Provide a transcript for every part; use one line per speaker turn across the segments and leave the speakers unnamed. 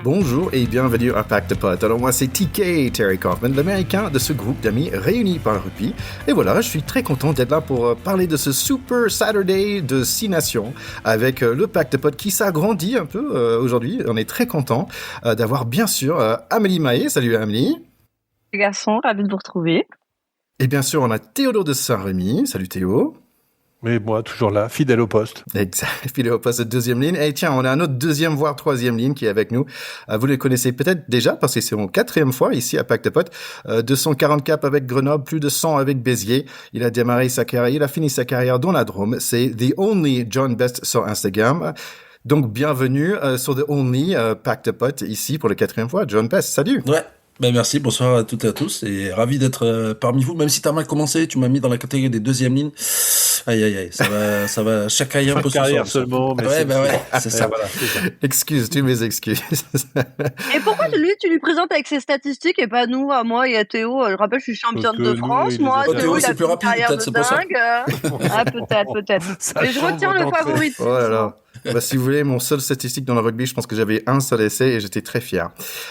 Bonjour et bienvenue à Pack de Potes. Alors moi c'est TK, Terry Kaufman, l'américain de ce groupe d'amis réunis par le rugby. Et voilà, je suis très content d'être là pour parler de ce Super Saturday de 6 nations avec le Pack de Potes qui s'agrandit un peu aujourd'hui. On est très content d'avoir bien sûr Amélie Mahé. Salut Amélie.
Les garçons, ravi de vous retrouver.
Et bien sûr on a Théodore de Saint-Rémy. Salut Théo.
Mais moi, toujours là, fidèle au poste.
Exact, fidèle au poste de deuxième ligne. Et tiens, on a un autre deuxième, voire troisième ligne qui est avec nous. Vous le connaissez peut-être déjà, parce que c'est mon 4e fois ici à Pack de Potes. 240 caps avec Grenoble, plus de 100 avec Béziers. Il a démarré sa carrière, il a fini sa carrière dans la Drôme. C'est The Only John Best sur Instagram. Donc, bienvenue sur The Only Pack de Potes ici pour la 4e fois. John Best, salut.
Ouais. Ben merci, bonsoir à toutes et à tous, et ravi d'être parmi vous, même si t'as mal commencé, tu m'as mis dans la catégorie des deuxièmes lignes. Aïe, aïe, aïe, ça va chacailler un peu ce soir.
Seulement, mais
ouais, c'est ça.
Voilà, c'est ça.
Excuse, tu mes excuses.
Et pourquoi tu lui présentes avec ses statistiques et pas nous, à moi et à Théo? Je rappelle, je suis championne de France, moi,
Théo,
il a
c'est plus
fait une
rapide,
carrière
peut-être,
de
c'est pour ça.
dingue. Ah, peut-être. Mais je retiens le favori.
Oh là là. Bah, si vous voulez, mon seul statistique dans le rugby, je pense que j'avais un seul essai et j'étais très fier.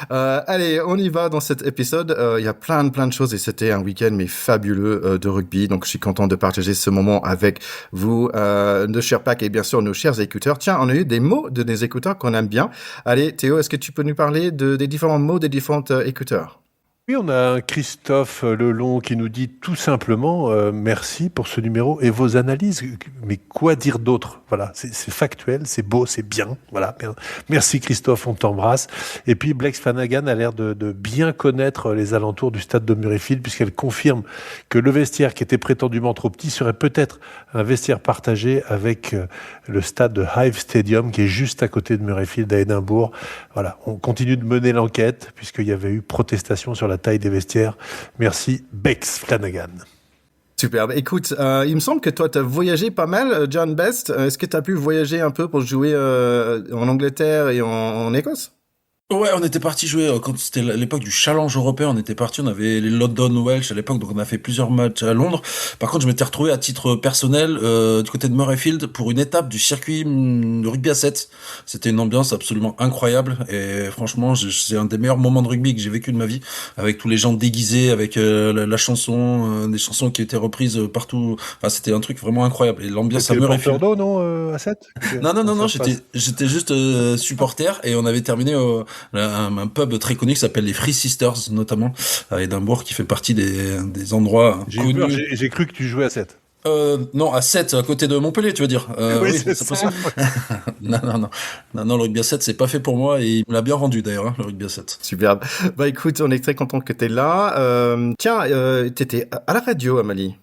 Allez, on y va dans cet épisode. Il y a plein de choses et c'était un week-end mais fabuleux de rugby. Donc, je suis content de partager ce moment avec vous, nos chers Pack et bien sûr nos chers écouteurs. Tiens, on a eu des mots de des écouteurs qu'on aime bien. Allez, Théo, est-ce que tu peux nous parler des différents mots des différents écouteurs?
Oui, on a un Christophe Lelon qui nous dit tout simplement merci pour ce numéro et vos analyses. Mais quoi dire d'autre? Voilà, c'est factuel, c'est beau, c'est bien. Voilà, merci Christophe, on t'embrasse. Et puis Blex Flanagan a l'air de bien connaître les alentours du stade de Murrayfield puisqu'elle confirme que le vestiaire qui était prétendument trop petit serait peut-être un vestiaire partagé avec le stade de Hive Stadium qui est juste à côté de Murrayfield à Édimbourg. Voilà, on continue de mener l'enquête puisqu'il y avait eu protestation sur la taille des vestiaires. Merci, Bex Flanagan.
Superbe. Écoute, il me semble que toi, tu as voyagé pas mal, John Best. Est-ce que tu as pu voyager un peu pour jouer en Angleterre et en Écosse?
Ouais, on était parti jouer quand c'était l'époque du Challenge européen. On était parti, on avait les London Welsh à l'époque, donc on a fait plusieurs matchs à Londres. Par contre, je m'étais retrouvé à titre personnel du côté de Murrayfield pour une étape du circuit de rugby à 7. C'était une ambiance absolument incroyable et franchement, c'est un des meilleurs moments de rugby que j'ai vécu de ma vie, avec tous les gens déguisés, avec la chanson, des chansons qui étaient reprises partout. Enfin, c'était un truc vraiment incroyable et l'ambiance à Murrayfield.
D'eau, non, à 7
Non, j'étais juste supporter et on avait terminé un pub très connu qui s'appelle les Free Sisters, notamment à Édimbourg, qui fait partie des endroits connus.
J'ai cru que tu jouais à 7.
Non, à 7, à côté de Montpellier, tu veux dire.
Oui, c'est ça.
Non, le rugby à 7, c'est pas fait pour moi et il me l'a bien rendu d'ailleurs, le rugby à 7.
Superbe. Bah écoute, on est très content que t'es là. Tiens, t'étais à la radio, Amélie.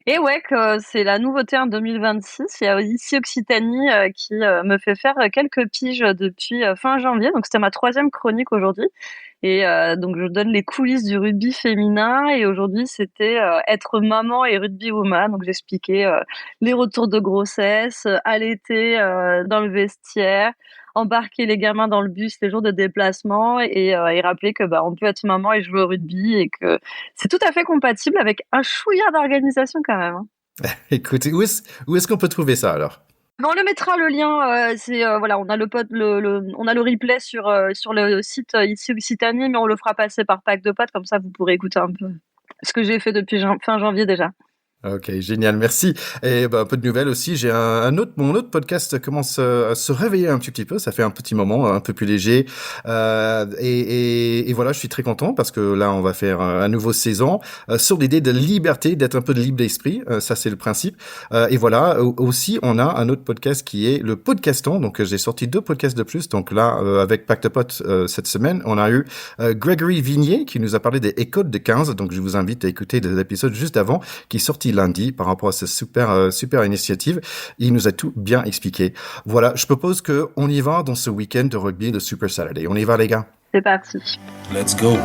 Et ouais, que c'est la nouveauté en 2026. Il y a ici Occitanie qui me fait faire quelques piges depuis fin janvier. Donc c'était ma 3e chronique aujourd'hui. Et donc je donne les coulisses du rugby féminin. Et aujourd'hui c'était être maman et rugby woman. Donc j'expliquais les retours de grossesse, allaiter dans le vestiaire, embarquer les gamins dans le bus les jours de déplacement et rappeler que on peut être maman et jouer au rugby et que c'est tout à fait compatible avec un chouïa d'organisation quand même.
Écoute, où est-ce qu'on peut trouver ça alors?
On le mettra le lien. Voilà, on a on a le replay sur le site ici Occitanie, mais on le fera passer par Pack de Potes, comme ça vous pourrez écouter un peu ce que j'ai fait depuis fin janvier déjà.
Ok, génial, merci. Et un peu de nouvelles aussi. J'ai mon autre podcast commence à se réveiller un petit peu. Ça fait un petit moment, un peu plus léger. Et voilà, je suis très content parce que là, on va faire un nouveau saison sur l'idée de liberté, d'être un peu de libre d'esprit. Ça, c'est le principe. Et voilà, aussi, on a un autre podcast qui est le Podcaston. Donc, j'ai sorti 2 podcasts de plus. Donc là, avec Pack de Potes cette semaine, on a eu Grégory Vignier qui nous a parlé des écoles de 15. Donc, je vous invite à écouter l'épisode juste avant qui est sorti lundi par rapport à cette super initiative. Il nous a tout bien expliqué. Voilà, je propose que on y va dans ce week-end de rugby de Super Saturday. On y va les gars.
C'est parti.
Let's go.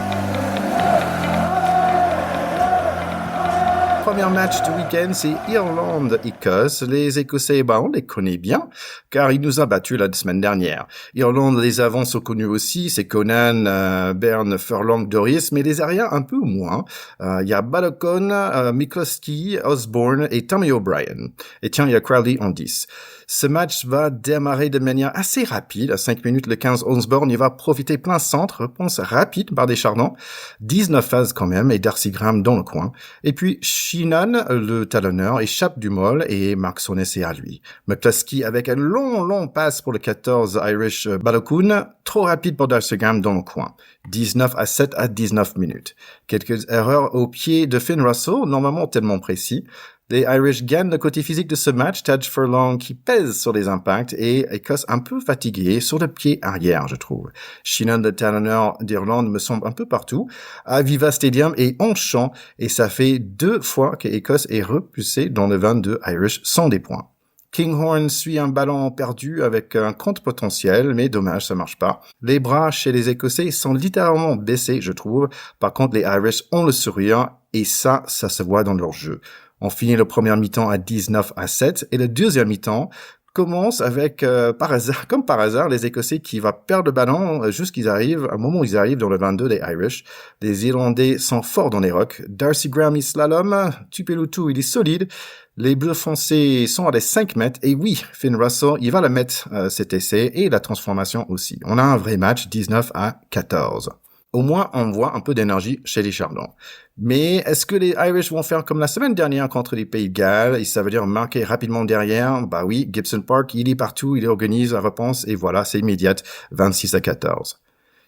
premier match du week-end, c'est Irlande-Écosse. Les Écossais, on les connaît bien, car ils nous ont battus la semaine dernière. Irlande, les avants sont connus aussi, c'est Conan, Byrne, Furlong, Doris, mais les arrières un peu moins. Il y a Balocon, Mikowski, Osborne et Tommy O'Brien. Et tiens, il y a Crowley en 10. Ce match va démarrer de manière assez rapide. À 5 minutes, le 15 Osborne, il va profiter plein centre. Réponse rapide par Deschardins. 19 phases quand même et Darcy Graham dans le coin. Et puis, Sheenan, le talonneur, échappe du molle et marque son essai à lui. McCluskey avec un long passe pour le 14 Irish Balokun. Trop rapide pour Darcy Graham dans le coin. 19-7 à 19 minutes. Quelques erreurs au pied de Finn Russell, normalement tellement précis. Les Irish gagnent le côté physique de ce match, Taj Furlong qui pèse sur les impacts et Écosse un peu fatigué sur le pied arrière, je trouve. Sheenan, le talonneur d'Irlande, me semble un peu partout, à Viva Stadium et en champ, et ça fait 2 fois que Écosse est repoussé dans le 22 Irish sans des points. Kinghorn suit un ballon perdu avec un compte potentiel, mais dommage, ça marche pas. Les bras chez les Écossais sont littéralement baissés, je trouve. Par contre, les Irish ont le sourire, et ça se voit dans leur jeu. On finit le premier mi-temps à 19-7 et le deuxième mi-temps commence avec, comme par hasard, les Écossais qui vont perdre le ballon jusqu'à un moment où ils arrivent dans le 22 des Irish. Les Irlandais sont forts dans les rocks. Darcy Graham, il slalom. Tupelutu, il est solide. Les Bleus foncés sont à des 5 mètres. Et oui, Finn Russell, il va le mettre, cet essai et la transformation aussi. On a un vrai match 19-14. Au moins, on voit un peu d'énergie chez les Chardons. Mais est-ce que les Irish vont faire comme la semaine dernière contre les Pays de Galles, et ça veut dire marquer rapidement derrière? Bah oui, Gibson Park, il est partout, il organise la réponse, et voilà, c'est immédiate, 26-14.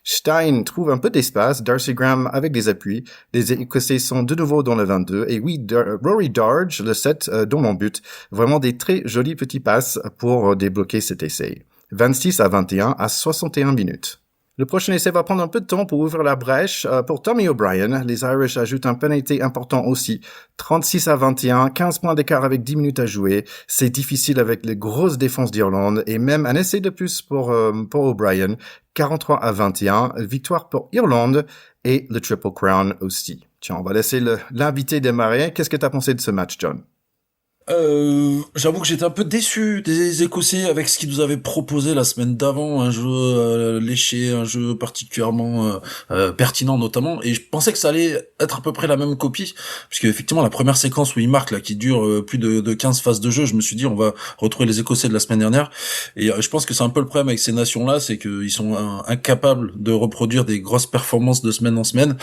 Stein trouve un peu d'espace, Darcy Graham avec des appuis, les Écossais sont de nouveau dans le 22, et oui, Rory Darge, le 7, dans mon but, vraiment des très jolis petits passes pour débloquer cet essai. 26-21 à 61 minutes. Le prochain essai va prendre un peu de temps pour ouvrir la brèche. Pour Tommy O'Brien, les Irish ajoutent un penalty important aussi. 36-21, 15 points d'écart avec 10 minutes à jouer. C'est difficile avec les grosses défenses d'Irlande et même un essai de plus pour O'Brien. 43-21, victoire pour Irlande et le Triple Crown aussi. Tiens, on va laisser l'invité démarrer. Qu'est-ce que tu as pensé de ce match, John?
J'avoue que j'étais un peu déçu des Écossais avec ce qu'ils nous avaient proposé la semaine d'avant, un jeu léché, un jeu particulièrement pertinent notamment, et je pensais que ça allait être à peu près la même copie, puisque effectivement la première séquence où ils marquent là, qui dure plus de 15 phases de jeu, je me suis dit on va retrouver les Écossais de la semaine dernière, et je pense que c'est un peu le problème avec ces nations-là, c'est qu'ils sont incapables de reproduire des grosses performances de semaine en semaine,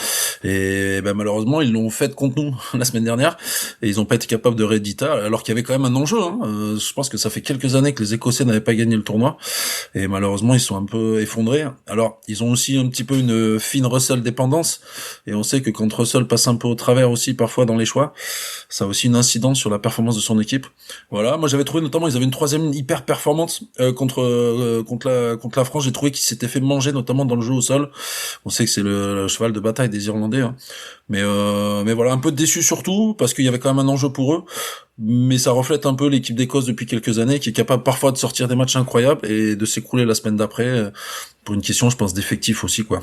et malheureusement ils l'ont fait contre nous la semaine dernière, et ils ont pas été capables de rééditer, alors qu'il y avait quand même un enjeu. Je pense que ça fait quelques années que les Écossais n'avaient pas gagné le tournoi et malheureusement ils sont un peu effondrés. Alors ils ont aussi un petit peu une fine Russell dépendance et on sait que quand Russell passe un peu au travers aussi parfois dans les choix, ça a aussi une incidence sur la performance de son équipe. Voilà, moi j'avais trouvé notamment ils avaient une troisième hyper performance contre la France. J'ai trouvé qu'ils s'étaient fait manger notamment dans le jeu au sol. On sait que c'est le cheval de bataille des Irlandais, mais voilà, un peu déçu surtout parce qu'il y avait quand même un enjeu pour eux. Mais ça reflète un peu l'équipe d'Écosse depuis quelques années qui est capable parfois de sortir des matchs incroyables et de s'écrouler la semaine d'après pour une question, je pense, d'effectif aussi, quoi.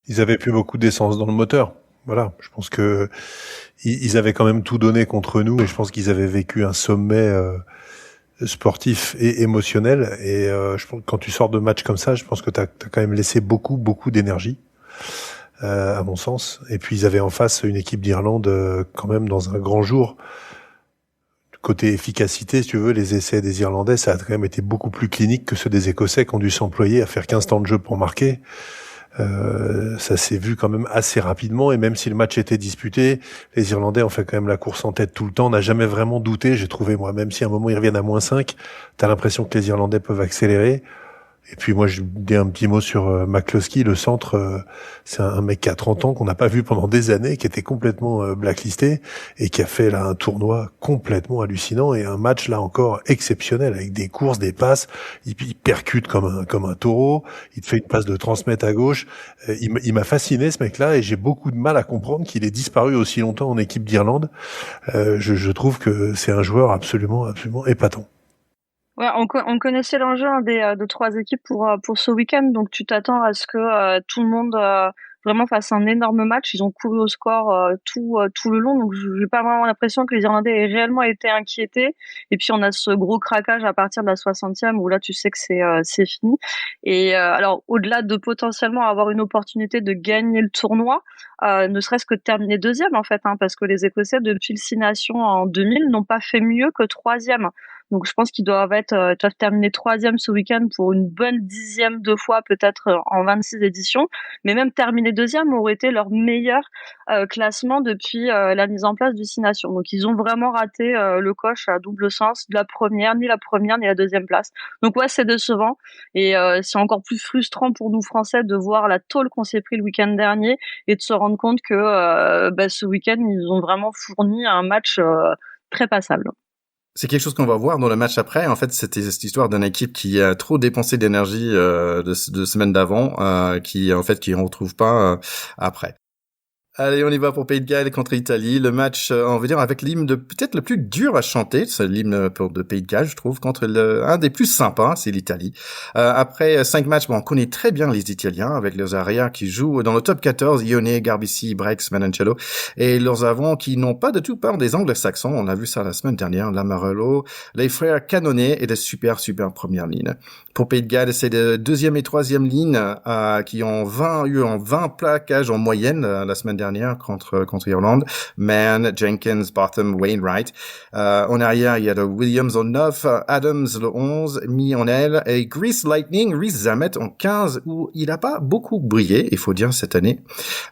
Ils avaient plus beaucoup d'essence dans le moteur. Voilà. Je pense que ils avaient quand même tout donné contre nous et je pense qu'ils avaient vécu un sommet sportif et émotionnel. Et je pense que quand tu sors de matchs comme ça, je pense que t'as quand même laissé beaucoup d'énergie. À mon sens. Et puis ils avaient en face une équipe d'Irlande quand même dans un grand jour. Côté efficacité, si tu veux, les essais des Irlandais, ça a quand même été beaucoup plus clinique que ceux des Écossais qui ont dû s'employer à faire 15 temps de jeu pour marquer. Ça s'est vu quand même assez rapidement et même si le match était disputé, les Irlandais ont fait quand même la course en tête tout le temps. On n'a jamais vraiment douté, j'ai trouvé moi, même si à un moment ils reviennent à -5, t'as l'impression que les Irlandais peuvent accélérer. Et puis moi, je dis un petit mot sur McCluskey, le centre, c'est un mec qui a 30 ans, qu'on n'a pas vu pendant des années, qui était complètement blacklisté, et qui a fait là un tournoi complètement hallucinant, et un match là encore exceptionnel, avec des courses, des passes, il percute comme un taureau, il te fait une passe de 30 mètres à gauche, il m'a fasciné ce mec-là, et j'ai beaucoup de mal à comprendre qu'il ait disparu aussi longtemps en équipe d'Irlande. Je trouve que c'est un joueur absolument épatant.
Ouais, on connaissait l'enjeu des 3 équipes pour ce week-end, donc tu t'attends à ce que tout le monde vraiment face à un énorme match. Ils ont couru au score tout le long, donc j'ai pas vraiment l'impression que les Irlandais aient réellement été inquiétés. Et puis on a ce gros craquage à partir de la 60e où là tu sais que c'est fini. Et alors au-delà de potentiellement avoir une opportunité de gagner le tournoi, ne serait-ce que de terminer deuxième en fait, hein, parce que les Écossais depuis le Six Nations en 2000 n'ont pas fait mieux que troisième. Donc je pense qu'ils doivent terminer troisième ce week-end pour une bonne 10e de fois peut-être en 26 éditions. Mais même terminer deuxième aurait été leur meilleur classement depuis la mise en place du Six Nations. Donc ils ont vraiment raté le coche à double sens de ni la première ni la deuxième place. Donc ouais, c'est décevant et c'est encore plus frustrant pour nous Français de voir la tôle qu'on s'est pris le week-end dernier et de se rendre compte que ce week-end ils ont vraiment fourni un match très passable.
C'est quelque chose qu'on va voir dans le match après. En fait, c'était cette histoire d'une équipe qui a trop dépensé d'énergie de semaine d'avant, qui en retrouve pas après. Allez, on y va pour Pays de Galles contre l'Italie. Le match, on va dire, avec l'hymne peut-être le plus dur à chanter. C'est l'hymne de Pays de Galles, je trouve, contre un des plus sympas, c'est l'Italie. Après 5 matchs, on connaît très bien les Italiens avec leurs arrières qui jouent dans le top 14, Ione, Garbici, Brex, Manancello, et leurs avants qui n'ont pas de tout peur des anglo-saxons. On a vu ça la semaine dernière, Lamarello, les frères Canonnet et des super premières lignes. Pour Pays de Galles, c'est les deuxième et troisième lignes qui ont eu 20 plaquages en moyenne la semaine dernière contre Irlande. Mann, Jenkins, Bartham, Wainwright. En arrière, il y a le Williams en 9, Adams le 11, mis en L, et Grease Lightning, Rhys Zamet en 15, où il n'a pas beaucoup brillé, il faut dire, cette année.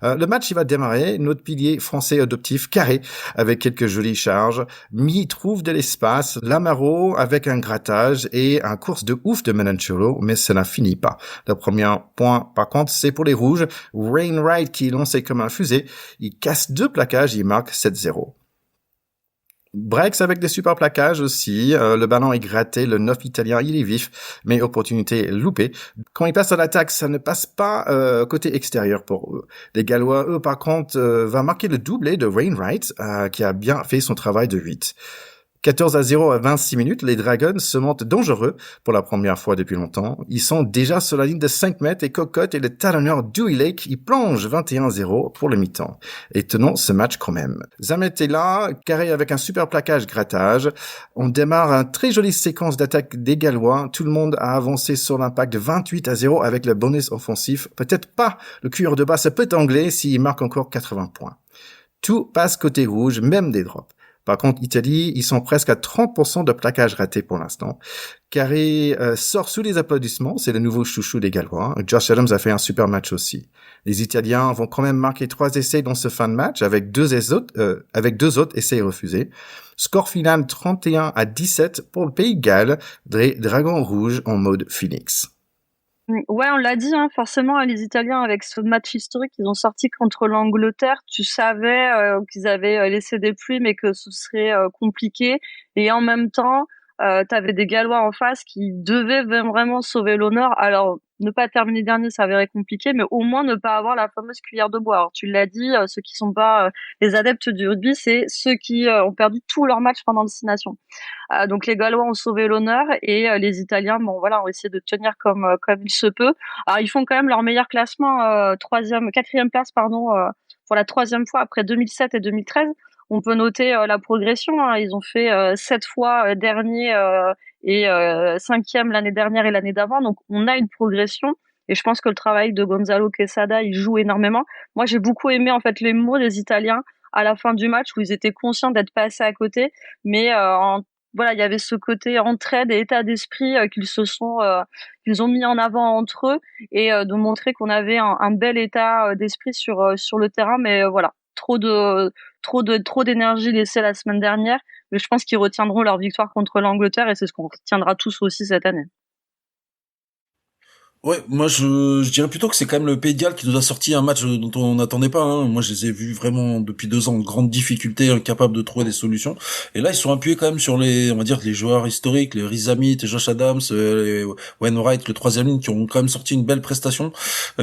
Le match, il va démarrer. Notre pilier français adoptif, Carré, avec quelques jolies charges. Mi trouve de l'espace. Lamaro avec un grattage et un course de ouf de Manancello, mais ça n'a fini pas. Le premier point, par contre, c'est pour les rouges. Wainwright qui est lancé comme un fusée. Il casse 2 plaquages, il marque 7-0. Brex avec des super plaquages aussi. Le ballon est gratté, le 9 italien, il est vif, mais opportunité loupée. Quand il passe à l'attaque, ça ne passe pas côté extérieur pour eux. Les Gallois, eux, par contre, va marquer le doublé de Wainwright, qui a bien fait son travail de 8. 14-0 à 26 minutes, les Dragons se montrent dangereux pour la première fois depuis longtemps. Ils sont déjà sur la ligne de 5 mètres et Cocotte et le talonneur Dewey Lake, ils plongent 21-0 pour le mi-temps. Et tenons ce match quand même. Zamet est là, Carré avec un super plaquage grattage. On démarre une très jolie séquence d'attaque des Gallois. Tout le monde a avancé sur l'impact de 28-0 avec le bonus offensif. Peut-être pas le cuir de basse peut anglais s'il marque encore 80 points. Tout passe côté rouge, même des drops. Par contre, Italie, ils sont presque à 30% de plaquage raté pour l'instant. Carré sort sous les applaudissements, c'est le nouveau chouchou des Gallois. Josh Adams a fait un super match aussi. Les Italiens vont quand même marquer 3 essais dans ce fin de match, avec deux autres essais refusés. Score final 31-17 pour le Pays de Galles, Dragon Rouge en mode Phoenix.
Ouais, on l'a dit, hein, forcément, les Italiens, avec ce match historique qu'ils ont sorti contre l'Angleterre, tu savais qu'ils avaient laissé des pluies, mais que ce serait compliqué. Et en même temps, t'avais des Gallois en face qui devaient vraiment sauver l'honneur. Alors, ne pas terminer dernier, ça s'avérait compliqué, mais au moins ne pas avoir la fameuse cuillère de bois. Alors, tu l'as dit, ceux qui sont pas les adeptes du rugby, c'est ceux qui ont perdu tous leurs matchs pendant le Six Nations. Donc les Gallois ont sauvé l'honneur et les Italiens, ont essayé de tenir comme il se peut. Alors ils font quand même leur meilleur classement, quatrième place, pour la 3e fois après 2007 et 2013. On peut noter la progression. Hein. Ils ont fait 7 fois dernier et 5e l'année dernière et l'année d'avant. Donc on a une progression. Et je pense que le travail de Gonzalo Quesada, il joue énormément. Moi, j'ai beaucoup aimé en fait les mots des Italiens à la fin du match où ils étaient conscients d'être passés à côté, mais il y avait ce côté entraide et état d'esprit qu'ils ont mis en avant entre eux et de montrer qu'on avait un bel état d'esprit sur le terrain. Mais trop d'énergie laissée la semaine dernière. Mais je pense qu'ils retiendront leur victoire contre l'Angleterre et c'est ce qu'on retiendra tous aussi cette année.
Ouais, moi je dirais plutôt que c'est quand même le Pays de Galles qui nous a sorti un match dont on n'attendait pas. Hein. Moi je les ai vus vraiment depuis 2 ans en grande difficulté, incapables de trouver des solutions. Et là ils sont appuyés quand même sur les joueurs historiques, les Rhys Zamet, Josh Adams, les Wainwright, le 3e ligne, qui ont quand même sorti une belle prestation,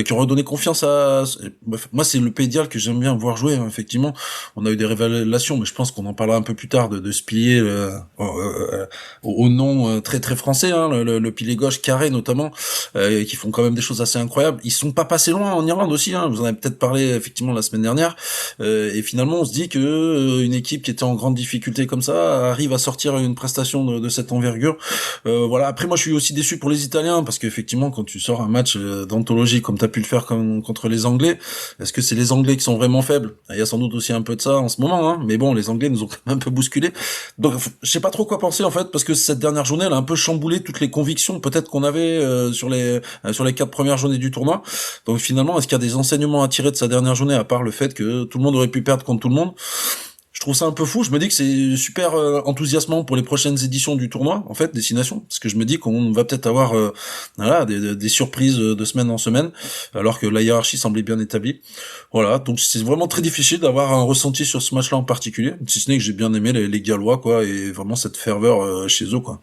qui ont redonné confiance à. Bref, moi c'est le Pays de Galles que j'aime bien voir jouer. Hein. Effectivement, on a eu des révélations, mais je pense qu'on en parlera un peu plus tard de ce pilier au nom très très français, hein, le pilier gauche Carré notamment. qui font quand même des choses assez incroyables. Ils sont pas passés loin en Irlande aussi, hein. Vous en avez peut-être parlé effectivement la semaine dernière. Et finalement, on se dit que une équipe qui était en grande difficulté comme ça arrive à sortir une prestation de cette envergure. Voilà. Après, moi, je suis aussi déçu pour les Italiens parce qu'effectivement, quand tu sors un match d'anthologie comme t'as pu le faire contre les Anglais, est-ce que c'est les Anglais qui sont vraiment faibles? Il y a sans doute aussi un peu de ça en ce moment, hein. Mais bon, les Anglais nous ont quand même un peu bousculé. Donc, je sais pas trop quoi penser en fait, parce que cette dernière journée, elle a un peu chamboulé toutes les convictions peut-être qu'on avait sur les 4 premières journées du tournoi. Donc finalement, est-ce qu'il y a des enseignements à tirer de sa dernière journée à part le fait que tout le monde aurait pu perdre contre tout le monde? Je trouve ça un peu fou. Je me dis que c'est super enthousiasmant pour les prochaines éditions du tournoi, en fait, Destination, parce que je me dis qu'on va peut-être avoir voilà, des surprises de semaine en semaine, alors que la hiérarchie semblait bien établie. Voilà, donc c'est vraiment très difficile d'avoir un ressenti sur ce match-là en particulier, si ce n'est que j'ai bien aimé les Gallois, quoi, et vraiment cette ferveur chez eux, quoi.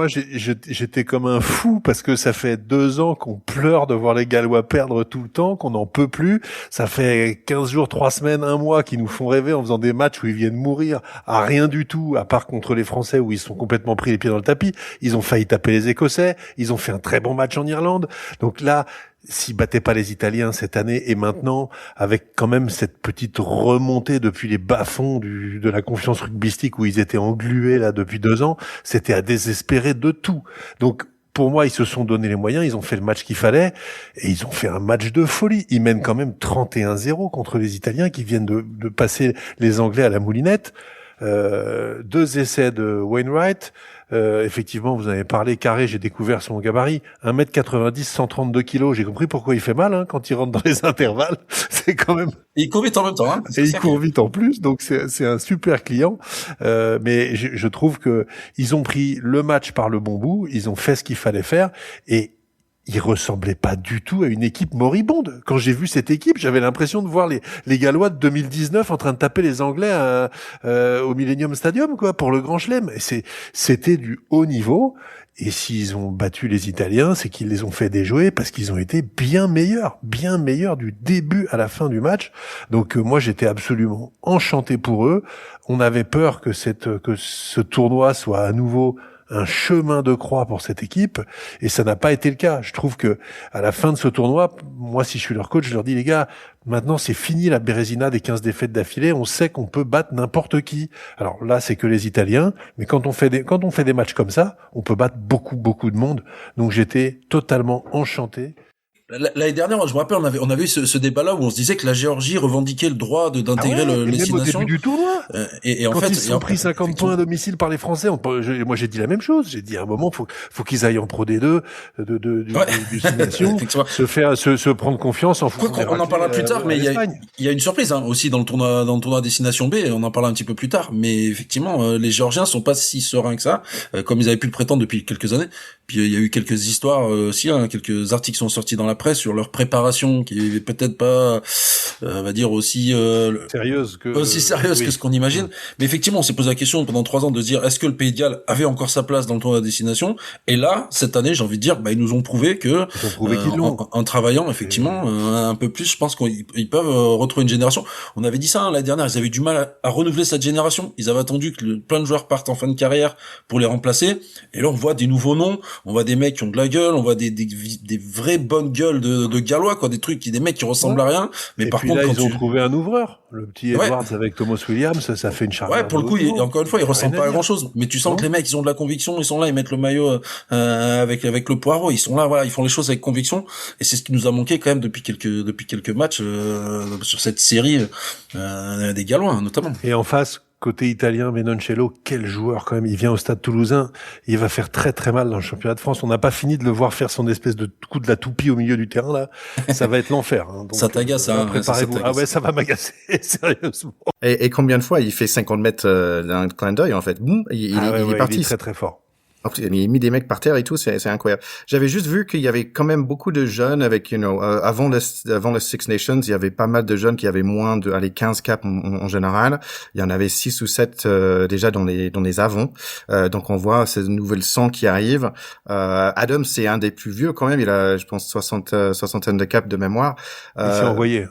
J'étais comme un fou parce que ça fait 2 ans qu'on pleure de voir les Gallois perdre tout le temps, qu'on n'en peut plus. Ça fait 15 jours, 3 semaines, 1 mois qu'ils nous font rêver en faisant des matchs où ils viennent mourir à rien du tout, à part contre les Français où ils sont complètement pris les pieds dans le tapis. Ils ont failli taper les Écossais. Ils ont fait un très bon match en Irlande. Donc là, s'ils battaient pas les Italiens cette année et maintenant, avec quand même cette petite remontée depuis les bas-fonds de la confiance rugbystique où ils étaient englués là depuis 2 ans, c'était à désespérer de tout. Donc, pour moi, ils se sont donné les moyens, ils ont fait le match qu'il fallait et ils ont fait un match de folie. Ils mènent quand même 31-0 contre les Italiens qui viennent de passer les Anglais à la moulinette. 2 essais de Wainwright. Effectivement, vous en avez parlé, Carré, j'ai découvert son gabarit, 1m90, 132 kilos. J'ai compris pourquoi il fait mal, hein, quand il rentre dans les intervalles. C'est quand même...
Et il court vite en même temps, hein.
Et il court vite en plus, donc c'est un super client. Mais je trouve que ils ont pris le match par le bon bout, ils ont fait ce qu'il fallait faire, et il ressemblait pas du tout à une équipe moribonde. Quand j'ai vu cette équipe, j'avais l'impression de voir les Gallois de 2019 en train de taper les Anglais au Millennium Stadium, quoi, pour le Grand Chelem. Et c'était du haut niveau. Et s'ils ont battu les Italiens, c'est qu'ils les ont fait déjouer parce qu'ils ont été bien meilleurs du début à la fin du match. Donc moi, j'étais absolument enchanté pour eux. On avait peur que ce tournoi soit à nouveau un chemin de croix pour cette équipe, et ça n'a pas été le cas. Je trouve que à la fin de ce tournoi, moi, si je suis leur coach, je leur dis, les gars, maintenant c'est fini la Bérésina des 15 défaites d'affilée, on sait qu'on peut battre n'importe qui. Alors là, c'est que les Italiens, mais quand on fait des matchs comme ça, on peut battre beaucoup de monde. Donc j'étais totalement enchanté.
L'année dernière, je me rappelle, on avait eu ce débat-là où on se disait que la Géorgie revendiquait le droit d'intégrer les Six Nations.
Au début du tournoi.
Et en
quand
fait,
ils se sont pris 50 points à domicile par les Français, moi j'ai dit la même chose. J'ai dit à un moment, faut qu'ils aillent en Pro D2 du Six Nations, se prendre confiance en fonction.
On en parlera plus tard, mais il y a une surprise, hein, aussi dans le tournoi Destination B. On en parlera un petit peu plus tard, mais effectivement, les Géorgiens sont pas si sereins que ça, comme ils avaient pu le prétendre depuis quelques années. Puis il y a eu quelques histoires aussi, hein, quelques articles sont sortis dans la presse sur leur préparation qui est peut-être pas, on va dire aussi
sérieuse que
ce qu'on imagine. Mais effectivement, on s'est posé la question pendant 3 ans de se dire est-ce que le Pays de Galles avait encore sa place dans le tournoi de destination. Et là, cette année, j'ai envie de dire, ils nous ont prouvé que
qu'ils l'ont.
En travaillant effectivement un peu plus, je pense qu'ils peuvent retrouver une génération. On avait dit ça, hein, l'année dernière, ils avaient du mal à renouveler cette génération. Ils avaient attendu que plein de joueurs partent en fin de carrière pour les remplacer. Et là, on voit des nouveaux noms, on voit des mecs qui ont de la gueule, on voit des vraies bonnes gueules de Gallois, quoi, des mecs qui ressemblent à rien. Mais
et
par
puis
contre,
là,
quand
ils ont trouvé un ouvreur. Le petit Edwards avec Thomas Williams, ça fait une charnière.
Ouais, pour le coup, encore une fois, ils ressemblent pas à grand chose. Mais tu sens que les mecs, ils ont de la conviction, ils sont là, ils mettent le maillot avec le poireau, ils sont là, voilà, ils font les choses avec conviction. Et c'est ce qui nous a manqué quand même depuis quelques matchs sur cette série des Gallois, notamment.
Et en face, côté italien, Menoncello, quel joueur quand même. Il vient au Stade Toulousain, il va faire très très mal dans le championnat de France. On n'a pas fini de le voir faire son espèce de coup de la toupie au milieu du terrain là. Ça va être l'enfer. Hein. Donc,
ça t'agace, hein.
Préparez-vous. Ah ouais, ça va m'agacer, sérieusement.
Et combien de fois il fait 50 mètres d'un clin d'œil en fait. Boum, il est parti.
Il est très très fort.
Il a mis des mecs par terre et tout, c'est incroyable. J'avais juste vu qu'il y avait quand même beaucoup de jeunes avec, avant le Six Nations, il y avait pas mal de jeunes qui avaient moins de, 15 caps en général. Il y en avait 6 ou 7 déjà dans les avants. Donc on voit ces nouvelles sangs qui arrivent. Adam, c'est un des plus vieux quand même. Il a, je pense, soixantaine de caps de mémoire.
Il s'est envoyé.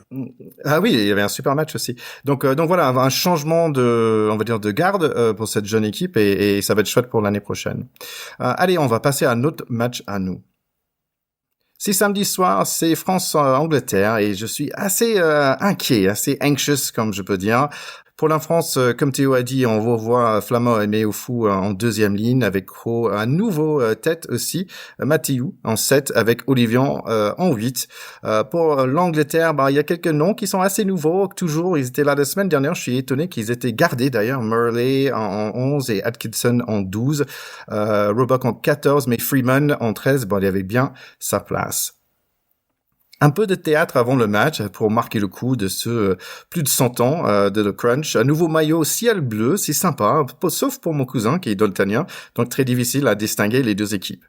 Ah oui, il y avait un super match aussi. Donc voilà, un changement on va dire, de garde pour cette jeune équipe et ça va être chouette pour l'année prochaine. Allez, on va passer à notre match à nous. C'est samedi soir, c'est France-Angleterre et je suis assez inquiet, assez anxious comme je peux dire. Pour la France, comme Théo a dit, on revoit Flamand et Meoufou en deuxième ligne avec un nouveau tête aussi, Mathieu en 7 avec Olivian en 8. Pour l'Angleterre, il y a quelques noms qui sont assez nouveaux. Toujours, ils étaient là la semaine dernière. Je suis étonné qu'ils étaient gardés d'ailleurs. Murley en 11 et Atkinson en 12. Roebuck en 14, mais Freeman en 13. Il avait bien sa place. Un peu de théâtre avant le match pour marquer le coup de ce plus de 100 ans de le crunch. Un nouveau maillot ciel bleu, c'est sympa, sauf pour mon cousin qui est daltonien, donc très difficile à distinguer les deux équipes.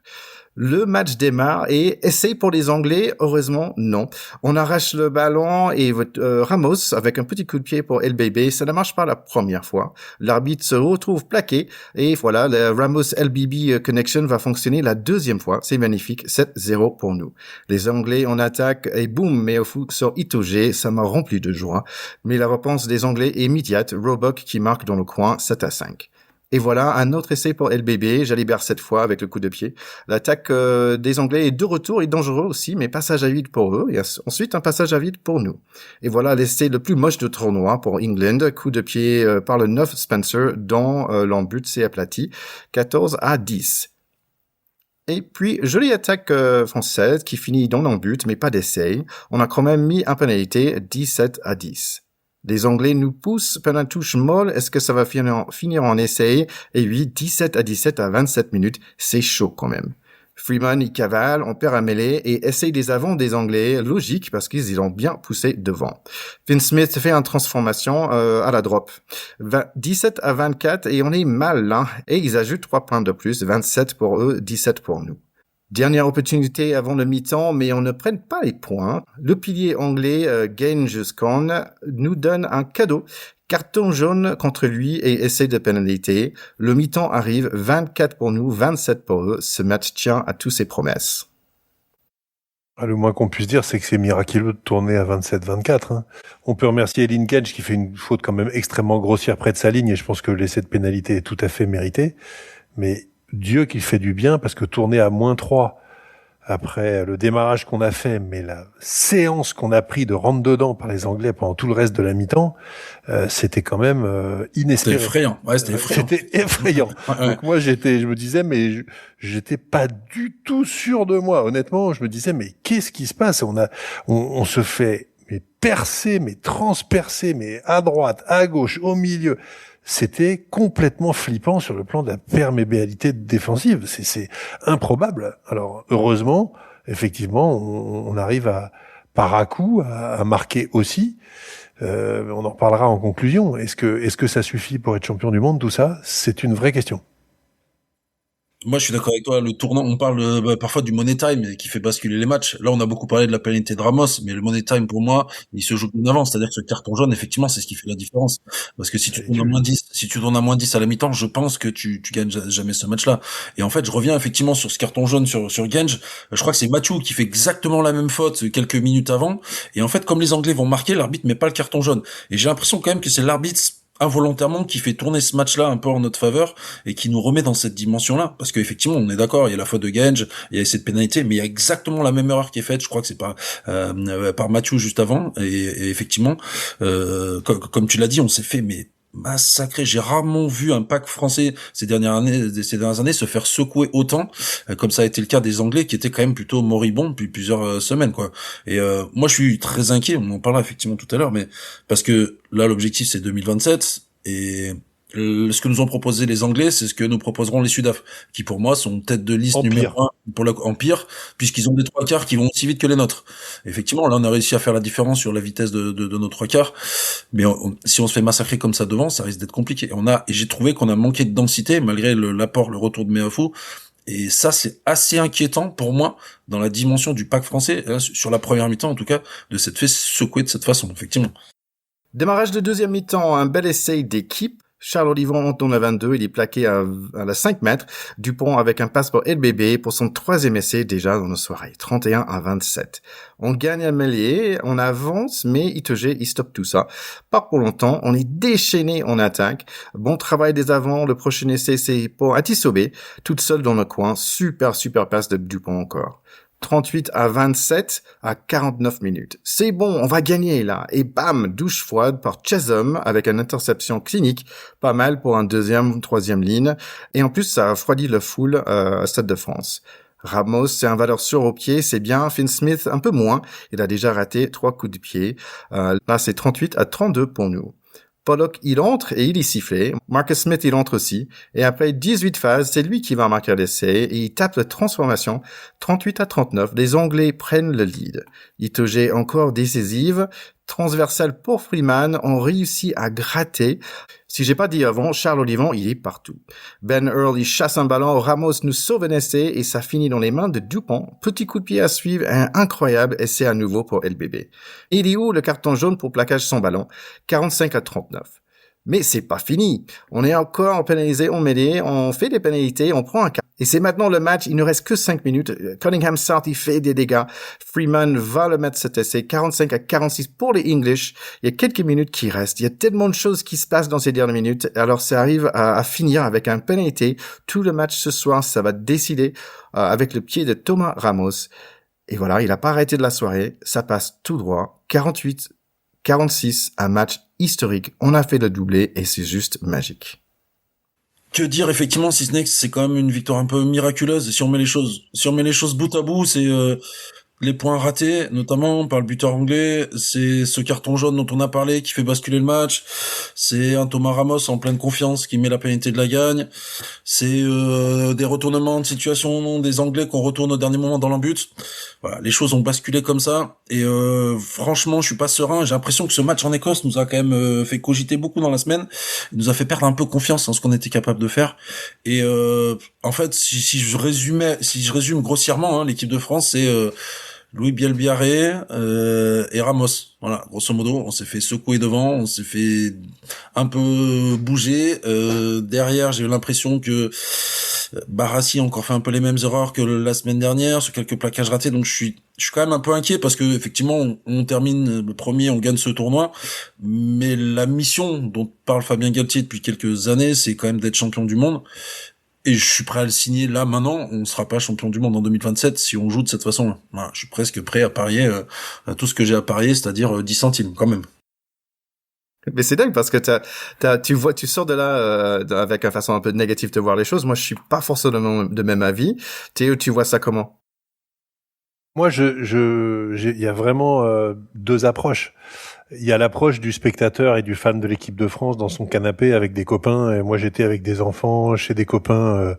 Le match démarre et essai pour les Anglais, heureusement non. On arrache le ballon et Ramos avec un petit coup de pied pour LBB, ça ne marche pas la première fois. L'arbitre se retrouve plaqué et voilà, le Ramos LBB connection va fonctionner la deuxième fois. C'est magnifique, 7-0 pour nous. Les Anglais en attaque et boum, Meoufou sort Itoge, ça m'a rempli de joie. Mais la réponse des Anglais est immédiate, Roebuck qui marque dans le coin 7-5. Et voilà, un autre essai pour LBB, Jalibert cette fois avec le coup de pied. L'attaque des Anglais est de retour et dangereux aussi, mais passage à vide pour eux, et ensuite un passage à vide pour nous. Et voilà l'essai le plus moche de tournoi pour England, coup de pied par le 9 Spencer dans l'embut, c'est aplati, 14-10. Et puis, jolie attaque française qui finit dans l'embut, mais pas d'essai. On a quand même mis un pénalité, 17-10. Les Anglais nous poussent par une touche molle. Est-ce que ça va finir en essai? Et oui, 17-17 à 27 minutes. C'est chaud quand même. Freeman, il cavale, on perd un mêlée et essaye des avants des Anglais. Logique parce qu'ils ont bien poussé devant. Finn Smith fait une transformation à la drop. 17-24 et on est mal là. Et ils ajoutent 3 points de plus. 27 pour eux, 17 pour nous. Dernière opportunité avant le mi-temps, mais on ne prenne pas les points. Le pilier anglais Genghis Khan nous donne un cadeau. Carton jaune contre lui et essai de pénalité. Le mi-temps arrive, 24 pour nous, 27 pour eux. Ce match tient à toutes ses promesses.
Le moins qu'on puisse dire, c'est que c'est miraculeux de tourner à 27-24. Hein. On peut remercier Elin Genge qui fait une faute quand même extrêmement grossière près de sa ligne et je pense que l'essai de pénalité est tout à fait mérité. Mais Dieu qu'il fait du bien parce que tourner à -3 après le démarrage qu'on a fait, mais la séance qu'on a pris de rentre dedans par les Anglais pendant tout le reste de la mi-temps, c'était quand même inespéré.
C'était effrayant. Ouais, c'était effrayant.
C'était effrayant.
Ouais.
Donc moi, je me disais, mais j'étais pas du tout sûr de moi. Honnêtement, je me disais, mais qu'est-ce qui se passe? On se fait percer, mais transpercer, mais à droite, à gauche, au milieu. C'était complètement flippant sur le plan de la perméabilité défensive. C'est improbable. Alors, heureusement, effectivement, on arrive par à-coup à marquer aussi. On en reparlera en conclusion. Est-ce que ça suffit pour être champion du monde, tout ça? C'est une vraie question.
Moi, je suis d'accord avec toi. Le tournant, on parle parfois du money time qui fait basculer les matchs. Là, on a beaucoup parlé de la pénalité de Ramos, mais le money time, pour moi, il se joue bien avant. C'est-à-dire que ce carton jaune, effectivement, c'est ce qui fait la différence. Parce que si tu tournes à -10 à la mi-temps, je pense que tu gagnes jamais ce match-là. Et en fait, je reviens effectivement sur ce carton jaune sur Genge. Je crois que c'est Mathieu qui fait exactement la même faute quelques minutes avant. Et en fait, comme les Anglais vont marquer, l'arbitre met pas le carton jaune. Et j'ai l'impression quand même que c'est l'arbitre involontairement qui fait tourner ce match-là un peu en notre faveur et qui nous remet dans cette dimension-là. Parce qu'effectivement, on est d'accord, il y a la faute de Genge, il y a cette pénalité, mais il y a exactement la même erreur qui est faite. Je crois que c'est par Mathieu juste avant. Et effectivement, comme tu l'as dit, on s'est fait massacré. J'ai rarement vu un pack français ces dernières années se faire secouer autant, comme ça a été le cas des Anglais qui étaient quand même plutôt moribonds depuis plusieurs semaines, quoi. Et moi, je suis très inquiet. On en parlera effectivement tout à l'heure, mais parce que là, l'objectif c'est 2027 et ce que nous ont proposé les Anglais, c'est ce que nous proposeront les Sudaf, qui pour moi sont tête de liste numéro 1 pour l'Empire, puisqu'ils ont des 3/4 qui vont aussi vite que les nôtres. Effectivement, là on a réussi à faire la différence sur la vitesse de nos 3/4, mais si on se fait massacrer comme ça devant, ça risque d'être compliqué. Et j'ai trouvé qu'on a manqué de densité malgré le retour de Meafou. Et ça, c'est assez inquiétant pour moi dans la dimension du pack français, sur la première mi-temps en tout cas, de s'être fait secouer de cette façon, effectivement.
Démarrage de deuxième mi-temps, un bel essai d'équipe. Charles Olivon en tourne à 22, il est plaqué à la 5 mètres. Dupont avec un passe pour LBB pour son 3e essai déjà dans la soirée, 31-27. On gagne à mêlée, on avance, mais Itoge, il stoppe tout ça. Pas pour longtemps, on est déchaîné en attaque. Bon travail des avants, le prochain essai c'est pour Atisobé, toute seule dans le coin, super passe de Dupont encore. 38-27 à 49 minutes. C'est bon, on va gagner là. Et bam, douche froide par Chesum avec une interception clinique. Pas mal pour un 2e, 3e ligne. Et en plus, ça a refroidi le full à Stade de France. Ramos, c'est un valeur sûr au pied, c'est bien. Finn Smith, un peu moins. Il a déjà raté 3 coups de pied. Là, c'est 38-32 pour nous. Pollock, il entre et il est sifflé. Marcus Smith, il entre aussi. Et après 18 phases, c'est lui qui va marquer l'essai et il tape la transformation 38-39. Les Anglais prennent le lead. Itoge encore décisive. Transversale pour Freeman. On réussit à gratter. Si j'ai pas dit avant, Charles Olivon, il est partout. Ben Earl, il chasse un ballon. Ramos nous sauve un essai et ça finit dans les mains de Dupont. Petit coup de pied à suivre, un incroyable essai à nouveau pour LBB. Il est où le carton jaune pour plaquage sans ballon? 45-39. Mais c'est pas fini. On est encore pénalisé, on mêlée, on fait des pénalités, on prend un quart. Et c'est maintenant le match, il ne reste que 5 minutes. Cunningham South, il fait des dégâts. Freeman va le mettre cet essai, 45-46 pour les English. Il y a quelques minutes qui restent. Il y a tellement de choses qui se passent dans ces dernières minutes. Alors ça arrive à finir avec un pénalité. Tout le match ce soir, ça va décider avec le pied de Thomas Ramos. Et voilà, il a pas arrêté de la soirée. Ça passe tout droit. 48-46, un match historique. On a fait le doublé et c'est juste magique.
Que dire effectivement, si ce n'est que c'est quand même une victoire un peu miraculeuse. Et si on met les choses bout à bout, c'est les points ratés, notamment par le buteur anglais, c'est ce carton jaune dont on a parlé qui fait basculer le match, c'est un Thomas Ramos en pleine confiance qui met la pénalité de la gagne, c'est des retournements de situation des Anglais qu'on retourne au dernier moment dans l'embut. Voilà, les choses ont basculé comme ça et franchement, je suis pas serein. J'ai l'impression que ce match en Écosse nous a quand même fait cogiter beaucoup dans la semaine. Il nous a fait perdre un peu confiance en ce qu'on était capable de faire. Et en fait, si je résume grossièrement, hein, l'équipe de France, c'est Louis Bielbiarré et Ramos. Voilà, grosso modo, on s'est fait secouer devant, on s'est fait un peu bouger. Derrière, j'ai eu l'impression que Barassi a encore fait un peu les mêmes erreurs que la semaine dernière sur quelques plaquages ratés. Donc je suis quand même un peu inquiet parce que effectivement, on termine le premier, on gagne ce tournoi, mais la mission dont parle Fabien Galtier depuis quelques années, c'est quand même d'être champion du monde. Et je suis prêt à le signer là maintenant. On sera pas champion du monde en 2027 si on joue de cette façon-là. Voilà, je suis presque prêt à parier à tout ce que j'ai à parier, c'est-à-dire 10 centimes quand même.
Mais c'est dingue parce que tu sors de là avec une façon un peu négative de voir les choses. Moi, je suis pas forcément de même avis. Théo, tu vois ça comment?
Moi, il y a vraiment deux approches. Il y a l'approche du spectateur et du fan de l'équipe de France dans son canapé avec des copains. Et moi, j'étais avec des enfants chez des copains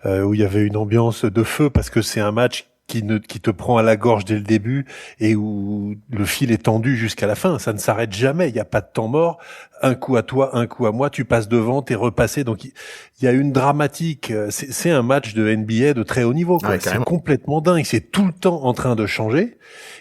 où il y avait une ambiance de feu parce que c'est un match qui te prend à la gorge dès le début et où le fil est tendu jusqu'à la fin. Ça ne s'arrête jamais. Il n'y a pas de temps mort. Un coup à toi, un coup à moi. Tu passes devant, t'es repassé. Donc, il y a une dramatique. C'est un match de NBA de très haut niveau, quoi.
Ouais,
c'est complètement dingue. C'est tout le temps en train de changer.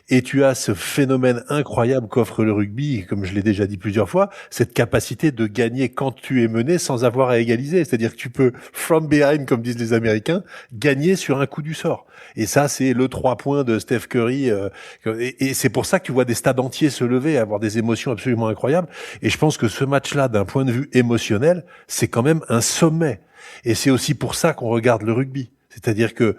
Et tu as ce phénomène incroyable qu'offre le rugby, comme je l'ai déjà dit plusieurs fois, cette capacité de gagner quand tu es mené sans avoir à égaliser. C'est-à-dire que tu peux, from behind, comme disent les Américains, gagner sur un coup du sort. Et ça, c'est le 3 points de Steph Curry. Et c'est pour ça que tu vois des stades entiers se lever, avoir des émotions absolument incroyables. Et je pense que ce match-là, d'un point de vue émotionnel, c'est quand même un sommet. Et c'est aussi pour ça qu'on regarde le rugby. C'est-à-dire que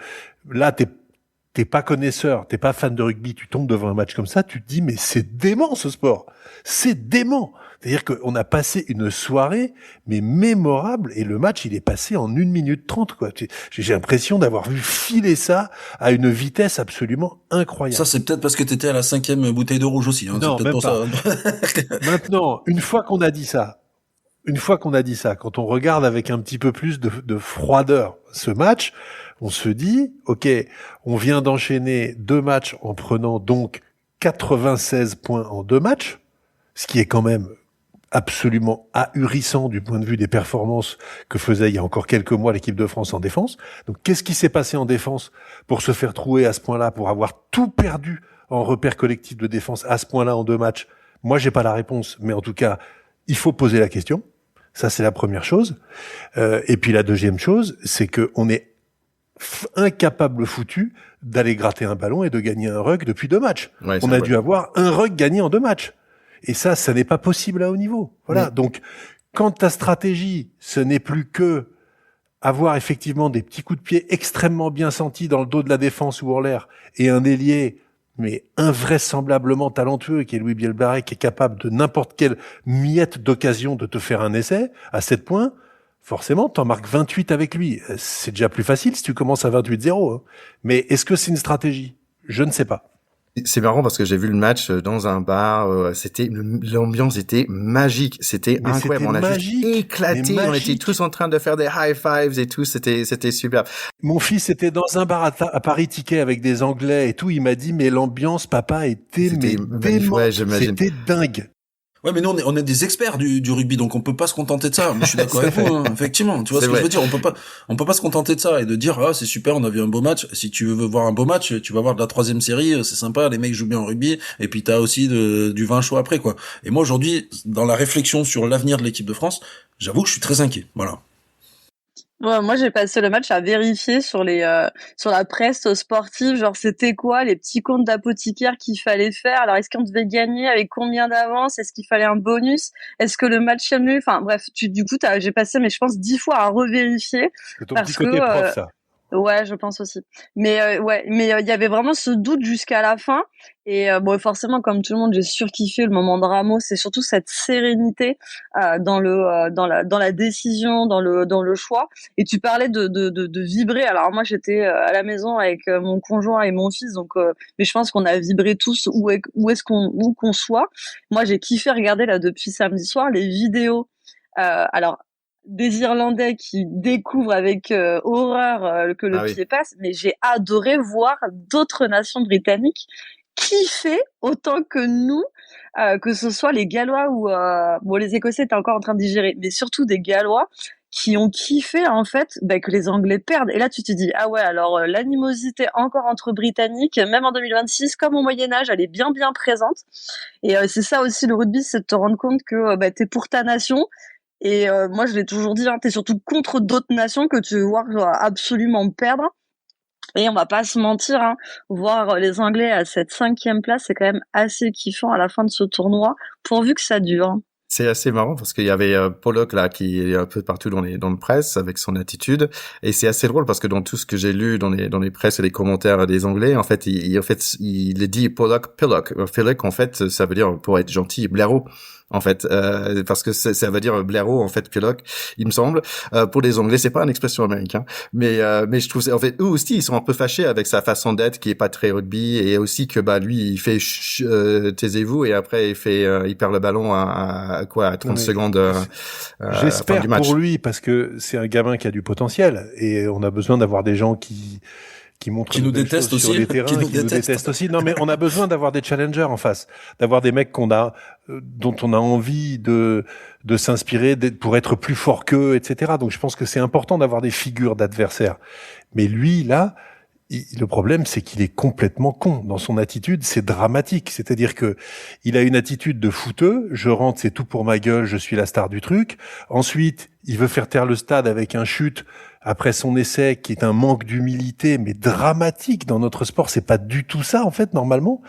là, t'es pas connaisseur, t'es pas fan de rugby, tu tombes devant un match comme ça, tu te dis mais c'est dément ce sport, c'est dément. C'est-à-dire qu'on a passé une soirée mais mémorable et le match il est passé en 1 minute 30 quoi. J'ai l'impression d'avoir vu filer ça à une vitesse absolument incroyable.
Ça c'est peut-être parce que t'étais à la 5e bouteille de rouge aussi. Hein.
Non,
c'est peut-être
même
pour
pas.
Ça.
Maintenant, une fois qu'on a dit ça, quand on regarde avec un petit peu plus de froideur ce match, on se dit, ok, on vient d'enchaîner 2 matchs en prenant donc 96 points en 2 matchs, ce qui est quand même absolument ahurissant du point de vue des performances que faisait il y a encore quelques mois l'équipe de France en défense. Donc qu'est-ce qui s'est passé en défense pour se faire trouer à ce point-là, pour avoir tout perdu en repère collectif de défense à ce point-là en 2 matchs? Moi, j'ai pas la réponse, mais en tout cas, il faut poser la question. Ça, c'est la première chose. Et puis la deuxième chose, c'est que on est incapable foutu d'aller gratter un ballon et de gagner un rug depuis 2 matchs.
Ouais,
On
c'est
a
vrai.
dû avoir un rug gagné en 2 matchs. Et ça n'est pas possible à haut niveau. Voilà. Donc, quand ta stratégie, ce n'est plus que avoir effectivement des petits coups de pied extrêmement bien sentis dans le dos de la défense ou en l'air et un ailier mais invraisemblablement talentueux qui est Louis Bielbarré, qui est capable de n'importe quelle miette d'occasion de te faire un essai à 7 points, forcément, t'en marques 28 avec lui. C'est déjà plus facile si tu commences à 28-0. Hein. Mais est-ce que c'est une stratégie ? Je ne sais pas.
C'est marrant parce que j'ai vu le match dans un bar. L'ambiance était magique. C'était
Mais
incroyable.
c'était
On a
magique,
juste éclaté.
mais
On était
magique.
tous en train de faire des high fives et tout. C'était super.
Mon fils était dans un bar à Paris Ticket avec des Anglais et tout. Il m'a dit, mais l'ambiance, papa, était
C'était
mais
magnifique.
dément.
Ouais, j'imagine.
C'était dingue.
Ouais, mais nous, on est des experts du rugby, donc on peut pas se contenter de ça. Moi, je suis d'accord avec vous, hein, effectivement. Tu vois
C'est
ce que je
vrai.
veux dire? On peut pas se contenter de ça et de dire, ah, c'est super, on a vu un beau match. Si tu veux voir un beau match, tu vas voir de la 3e série, c'est sympa, les mecs jouent bien au rugby, et puis t'as aussi du vin chaud après, quoi. Et moi, aujourd'hui, dans la réflexion sur l'avenir de l'équipe de France, j'avoue que je suis très inquiet. Voilà.
Ouais, moi j'ai passé le match à vérifier sur sur la presse sportive, genre c'était quoi les petits comptes d'apothicaire qu'il fallait faire. Alors est-ce qu'on devait gagner avec combien d'avance? Est-ce qu'il fallait un bonus? Est-ce que le match est nul? Enfin bref, du coup j'ai passé mais je pense 10 fois à revérifier
C'est ton
parce
petit côté
que
prof, ça.
ouais, je pense aussi. Mais il y avait vraiment ce doute jusqu'à la fin. Et bon, forcément, comme tout le monde, j'ai surkiffé le moment de Ramos. C'est surtout cette sérénité dans la décision, dans le choix. Et tu parlais de vibrer. Alors moi, j'étais à la maison avec mon conjoint et mon fils, donc mais je pense qu'on a vibré tous où qu'on soit. Moi, j'ai kiffé regarder là depuis samedi soir les vidéos. Alors des Irlandais qui découvrent avec horreur que le pied passe, mais j'ai adoré voir d'autres nations britanniques kiffer autant que nous, que ce soit les Gallois ou bon les Écossais étaient encore en train de digérer, mais surtout des Gallois qui ont kiffé en fait que les Anglais perdent. Et là tu te dis ah ouais alors l'animosité encore entre Britanniques, même en 2026 comme au Moyen Âge, elle est bien présente. Et c'est ça aussi le rugby, c'est de te rendre compte que t'es pour ta nation. Et moi, je l'ai toujours dit, hein, t'es surtout contre d'autres nations que tu veux voir absolument perdre. Et on va pas se mentir, hein, voir les Anglais à cette 5e place, c'est quand même assez kiffant à la fin de ce tournoi, pourvu que ça dure. Hein.
C'est assez marrant parce qu'il y avait Pollock là qui est un peu partout dans le presse avec son attitude et c'est assez drôle parce que dans tout ce que j'ai lu dans les presses et les commentaires des Anglais en fait il dit Pollock en fait ça veut dire pour être gentil blaireau en fait parce que ça veut dire blaireau en fait Pollock il me semble pour les Anglais c'est pas une expression américaine mais je trouve en fait eux aussi ils sont un peu fâchés avec sa façon d'être qui est pas très rugby et aussi que lui il fait taisez-vous et après il perd le ballon à 30 secondes
j'espère
fin du match.
Pour lui parce que c'est un gamin qui a du potentiel et on a besoin d'avoir des gens qui montrent
qui nous détestent aussi
sur les terrains, qui nous détestent aussi. Non, mais on a besoin d'avoir des challengers en face, d'avoir des mecs dont on a envie de s'inspirer pour être plus fort qu'eux, etc. Donc je pense que c'est important d'avoir des figures d'adversaires. Mais lui, là, le problème, c'est qu'il est complètement con dans son attitude. C'est dramatique. C'est-à-dire que il a une attitude de fouteux. Je rentre, c'est tout pour ma gueule. Je suis la star du truc. Ensuite, il veut faire taire le stade avec un chute après son essai qui est un manque d'humilité, mais dramatique dans notre sport. C'est pas du tout ça, en fait, normalement.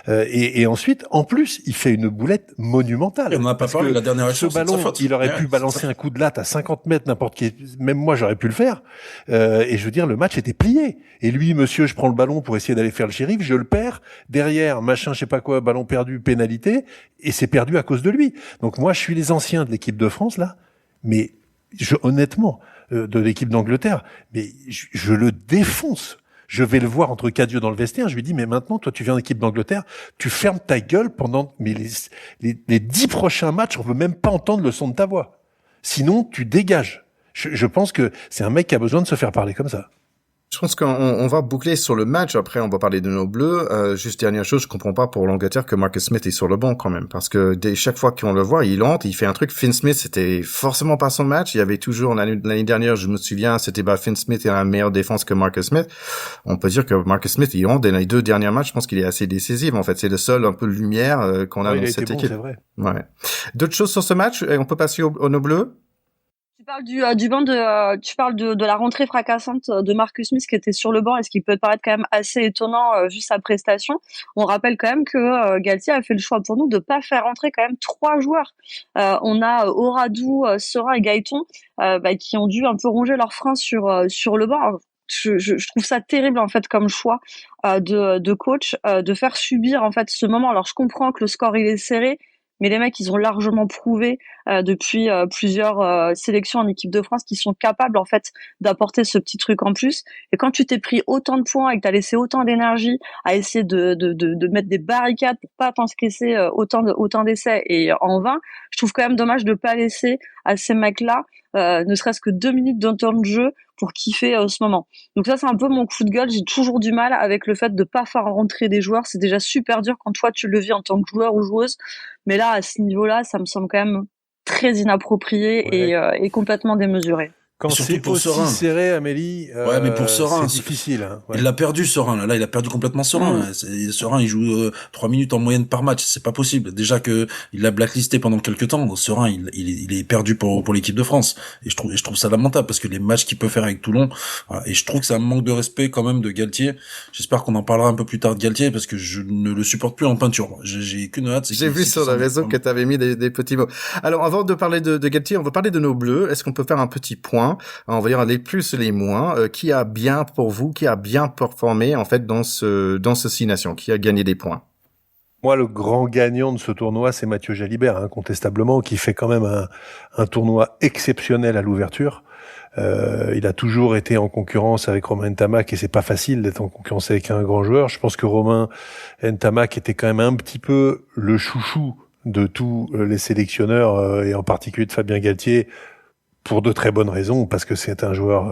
Et ensuite, en plus, il fait une boulette monumentale.
On n'a pas parlé de la dernière action.
Ce ballon, il aurait pu balancer un coup de latte à 50 mètres, n'importe qui. Même moi, j'aurais pu le faire. Et je veux dire, le match était plié. Et lui, monsieur, je prends le ballon pour essayer d'aller faire le shérif, je le perds. Derrière, machin, je sais pas quoi, ballon perdu, pénalité. Et c'est perdu à cause de lui. Donc moi, je suis les anciens de l'équipe de France, là. Mais honnêtement, de l'équipe d'Angleterre, mais je le défonce. Je vais le voir entre quatre yeux dans le vestiaire. Je lui dis, mais maintenant, toi, tu viens d'équipe d'Angleterre, tu fermes ta gueule pendant les 10 prochains matchs. On veut même pas entendre le son de ta voix. Sinon, tu dégages. Je pense que c'est un mec qui a besoin de se faire parler comme ça.
Je pense qu'on va boucler sur le match. Après, on va parler de nos bleus. Juste dernière chose, je comprends pas pour l'Angleterre que Marcus Smith est sur le banc quand même, parce que chaque fois qu'on le voit, il entre, il fait un truc. Finn Smith, c'était forcément pas son match. Il y avait toujours l'année dernière, je me souviens, c'était Finn Smith et la meilleure défense que Marcus Smith. On peut dire que Marcus Smith, il rentre dans les 2 derniers matchs. Je pense qu'il est assez décisif. En fait, c'est le seul un peu lumière qu'on a dans cette équipe.
C'est vrai.
Ouais. D'autres choses sur ce match. On peut passer aux nos bleus.
Du banc tu parles de la rentrée fracassante de Marcus Smith qui était sur le banc et ce qui peut paraître quand même assez étonnant vu sa prestation. On rappelle quand même que Galtier a fait le choix pour nous de pas faire rentrer quand même 3 joueurs. On a Oradou, Serin et Gaëton qui ont dû un peu ronger leurs freins sur le banc. Alors, je trouve ça terrible en fait comme choix de coach de faire subir en fait ce moment. Alors je comprends que le score il est serré, mais les mecs ils ont largement prouvé depuis plusieurs sélections en équipe de France qu'ils sont capables en fait d'apporter ce petit truc en plus. Et quand tu t'es pris autant de points et que t'as laissé autant d'énergie à essayer de mettre des barricades pour pas t'encaisser autant d'essais et en vain, je trouve quand même dommage de pas laisser à ces mecs-là ne serait-ce que 2 minutes d'un temps de jeu pour kiffer ce moment. Donc ça, c'est un peu mon coup de gueule. J'ai toujours du mal avec le fait de pas faire rentrer des joueurs. C'est déjà super dur quand toi, tu le vis en tant que joueur ou joueuse. Mais là, à ce niveau-là, ça me semble quand même très inapproprié et complètement démesuré.
Quand c'est aussi serré, Amélie,
mais pour Serein,
c'est difficile. Hein.
Il l'a perdu, Serein. Là, il a perdu complètement Serein. Serein, il joue 3 minutes en moyenne par match. C'est pas possible. Déjà que il l'a blacklisté pendant quelques temps. Serein, il est perdu pour l'équipe de France. Et je trouve ça lamentable parce que les matchs qu'il peut faire avec Toulon, voilà. Et je trouve que c'est un manque de respect quand même de Galtier. J'espère qu'on en parlera un peu plus tard de Galtier parce que je ne le supporte plus en peinture. J'ai qu'une hâte.
J'ai vu sur la réseau que t'avais mis des petits mots. Alors, avant de parler de Galtier, on va parler de nos bleus. Est-ce qu'on peut faire un petit point? On va dire les plus, les moins. Qui a bien performé en fait dans ce 6 nations? Qui a gagné des points?
Moi, le grand gagnant de ce tournoi, c'est Mathieu Jalibert, incontestablement, qui fait quand même un tournoi exceptionnel à l'ouverture. Il a toujours été en concurrence avec Romain Ntamak et c'est pas facile d'être en concurrence avec un grand joueur. Je pense que Romain Ntamak était quand même un petit peu le chouchou de tous les sélectionneurs et en particulier de Fabien Galtier, pour de très bonnes raisons, parce que c'est un joueur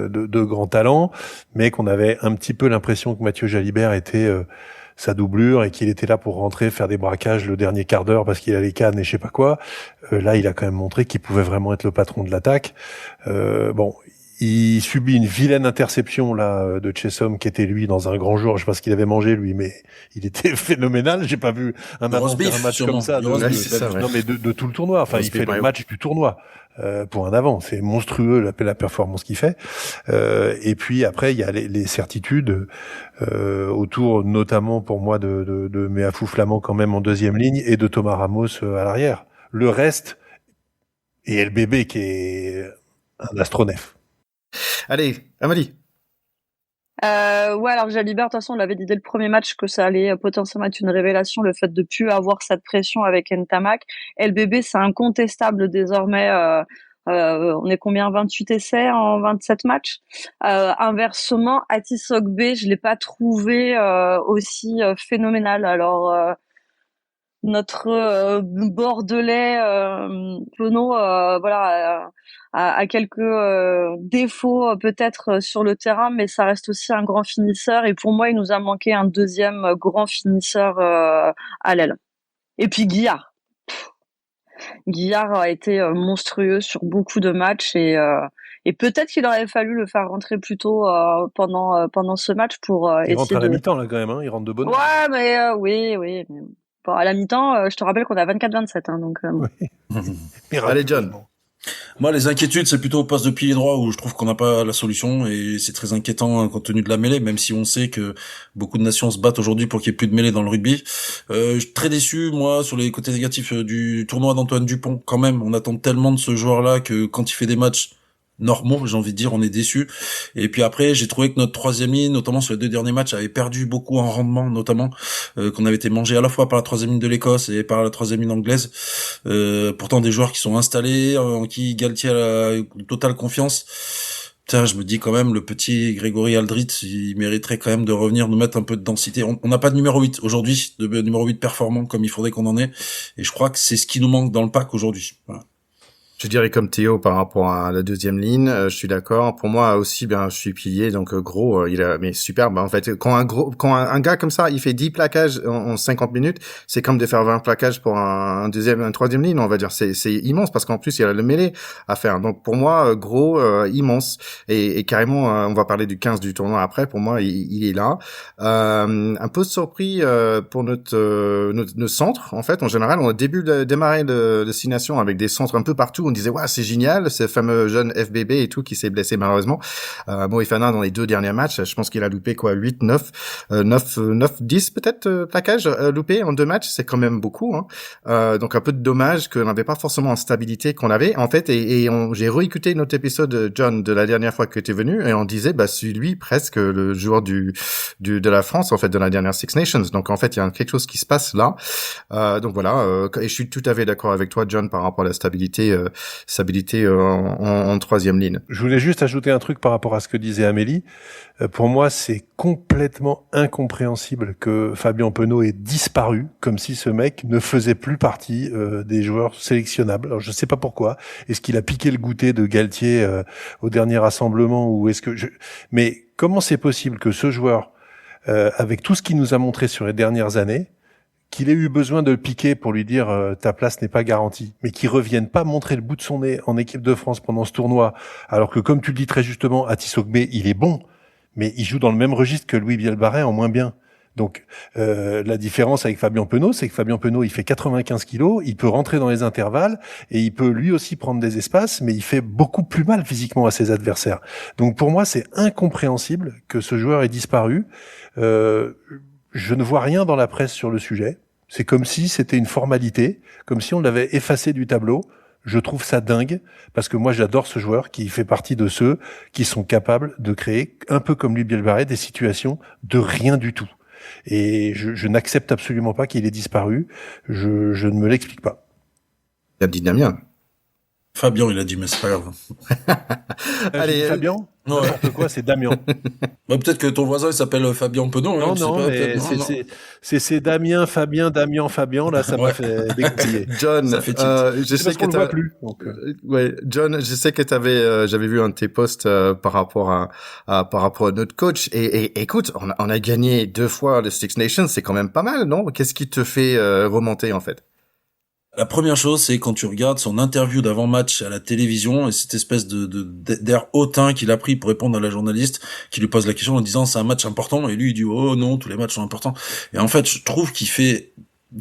de grand talent, mais qu'on avait un petit peu l'impression que Mathieu Jalibert était sa doublure et qu'il était là pour rentrer, faire des braquages le dernier quart d'heure parce qu'il a les cannes et je sais pas quoi. Là, il a quand même montré qu'il pouvait vraiment être le patron de l'attaque. Il subit une vilaine interception là de Chessom qui était lui dans un grand jour. Je sais pas ce qu'il avait mangé lui, mais il était phénoménal. J'ai pas vu un match comme ça. Non, mais de tout le tournoi. Enfin, il fait le match du tournoi pour un avant. C'est monstrueux la performance qu'il fait. Et puis après, il y a les certitudes autour, notamment pour moi de Meafou Flamand quand même en deuxième ligne et de Thomas Ramos à l'arrière. Le reste et LBB qui est un astronef.
Allez, Amélie.
Alors Jalibert, de toute façon, on l'avait dit dès le premier match que ça allait potentiellement être une révélation, le fait de plus avoir cette pression avec Ntamak. LBB, c'est incontestable désormais. On est combien? 28 essais en 27 matchs. Inversement, Atis Ogbe, je l'ai pas trouvé aussi phénoménal. Alors notre Bordelais Penaud a quelques défauts peut-être sur le terrain, mais ça reste aussi un grand finisseur et pour moi il nous a manqué un deuxième grand finisseur à l'aile. Et puis Guillard a été monstrueux sur beaucoup de matchs et peut-être qu'il aurait fallu le faire rentrer plus tôt pendant ce match pour
il rentre à la mi-temps là quand même, il rentre de bonne.
Ouais, mais oui. Mais... Bon, à la mi-temps, je te rappelle qu'on a 24-27, donc.
Oui. Allez, John.
Moi, les inquiétudes, c'est plutôt au poste de pilier droit où je trouve qu'on n'a pas la solution et c'est très inquiétant compte tenu de la mêlée, même si on sait que beaucoup de nations se battent aujourd'hui pour qu'il n'y ait plus de mêlée dans le rugby. Je suis très déçu, moi, sur les côtés négatifs du tournoi d'Antoine Dupont. Quand même, on attend tellement de ce joueur-là que quand il fait des matchs normaux, j'ai envie de dire, on est déçu. Et puis après, j'ai trouvé que notre troisième ligne, notamment sur les 2 derniers matchs, avait perdu beaucoup en rendement, notamment qu'on avait été mangé à la fois par la troisième ligne de l'Écosse et par la troisième ligne anglaise. Pourtant des joueurs qui sont installés, en qui Galtier a une totale confiance. Tiens, je me dis quand même, le petit Grégory Aldrit, il mériterait quand même de revenir nous mettre un peu de densité. On n'a pas de numéro 8 aujourd'hui, de numéro 8 performant comme il faudrait qu'on en ait. Et je crois que c'est ce qui nous manque dans le pack aujourd'hui. Voilà.
Je dirais comme Théo par rapport à la deuxième ligne, je suis d'accord. Pour moi aussi, je suis pilier, donc Gros, mais superbe. En fait, quand un gars comme ça, il fait 10 plaquages en 50 minutes, c'est comme de faire 20 plaquages pour un troisième ligne, on va dire. C'est immense parce qu'en plus il y a le mêlée à faire. Donc pour moi, Gros, immense et carrément, on va parler du 15 du tournoi après. Pour moi, il est là. Un peu surpris pour notre centre. En fait, en général, on a démarré le 6 nations avec des centres un peu partout. disait ouais c'est génial, ce fameux jeune FBB et tout qui s'est blessé malheureusement. Moefana dans les 2 derniers matchs, je pense qu'il a loupé quoi 8, 9, 10 peut-être plaquages loupés en 2 matchs, c'est quand même beaucoup. Hein. Donc un peu de dommage qu'on n'avait pas forcément en stabilité qu'on avait en fait. J'ai réécouté notre épisode John de la dernière fois que tu es venu et on disait bah c'est lui presque le joueur de la France en fait de la dernière Six Nations. Donc en fait il y a quelque chose qui se passe là. Donc voilà, et je suis tout à fait d'accord avec toi, John, par rapport à la stabilité en troisième ligne.
Je voulais juste ajouter un truc par rapport à ce que disait Amélie. Pour moi, c'est complètement incompréhensible que Fabien Penaud ait disparu, comme si ce mec ne faisait plus partie des joueurs sélectionnables. Alors, je ne sais pas pourquoi. Est-ce qu'il a piqué le goûter de Galtier au dernier rassemblement ou est-ce que Mais comment c'est possible que ce joueur, avec tout ce qu'il nous a montré sur les dernières années, qu'il ait eu besoin de le piquer pour lui dire ta place n'est pas garantie, mais qu'il revienne pas montrer le bout de son nez en équipe de France pendant ce tournoi, alors que comme tu le dis très justement, Atis Ogbe, il est bon, mais il joue dans le même registre que Louis Bielbarré en moins bien. Donc la différence avec Fabien Penaud, c'est que Fabien Penaud, il fait 95 kilos, il peut rentrer dans les intervalles et il peut lui aussi prendre des espaces, mais il fait beaucoup plus mal physiquement à ses adversaires. Donc pour moi, c'est incompréhensible que ce joueur ait disparu. Je ne vois rien dans la presse sur le sujet. C'est comme si c'était une formalité, comme si on l'avait effacé du tableau. Je trouve ça dingue, parce que moi j'adore ce joueur qui fait partie de ceux qui sont capables de créer, un peu comme lui Bielbarré, des situations de rien du tout. Et je n'accepte absolument pas qu'il ait disparu. Je ne me l'explique pas.
Il a dit Damien.
Fabien, il a dit, mais c'est pas grave.
Allez, Fabien.
Ouais.
N'importe quoi, c'est Damien.
Bah, peut-être que ton voisin il s'appelle Fabien Penaud.
Non,
hein,
non,
pas,
mais c'est Damien, Fabien, Damien, Fabien. Là, ça m'a fait découpiller.
John,
je sais que tu vois plus. Donc,
ouais, John, je sais que j'avais vu un de tes posts par rapport à notre coach. Et écoute, on a gagné 2 fois le Six Nations, c'est quand même pas mal, non? Qu'est-ce qui te fait remonter en fait?
La première chose, c'est quand tu regardes son interview d'avant-match à la télévision et cette espèce d'air hautain qu'il a pris pour répondre à la journaliste qui lui pose la question en disant c'est un match important et lui il dit oh non, tous les matchs sont importants. Et en fait, je trouve qu'il fait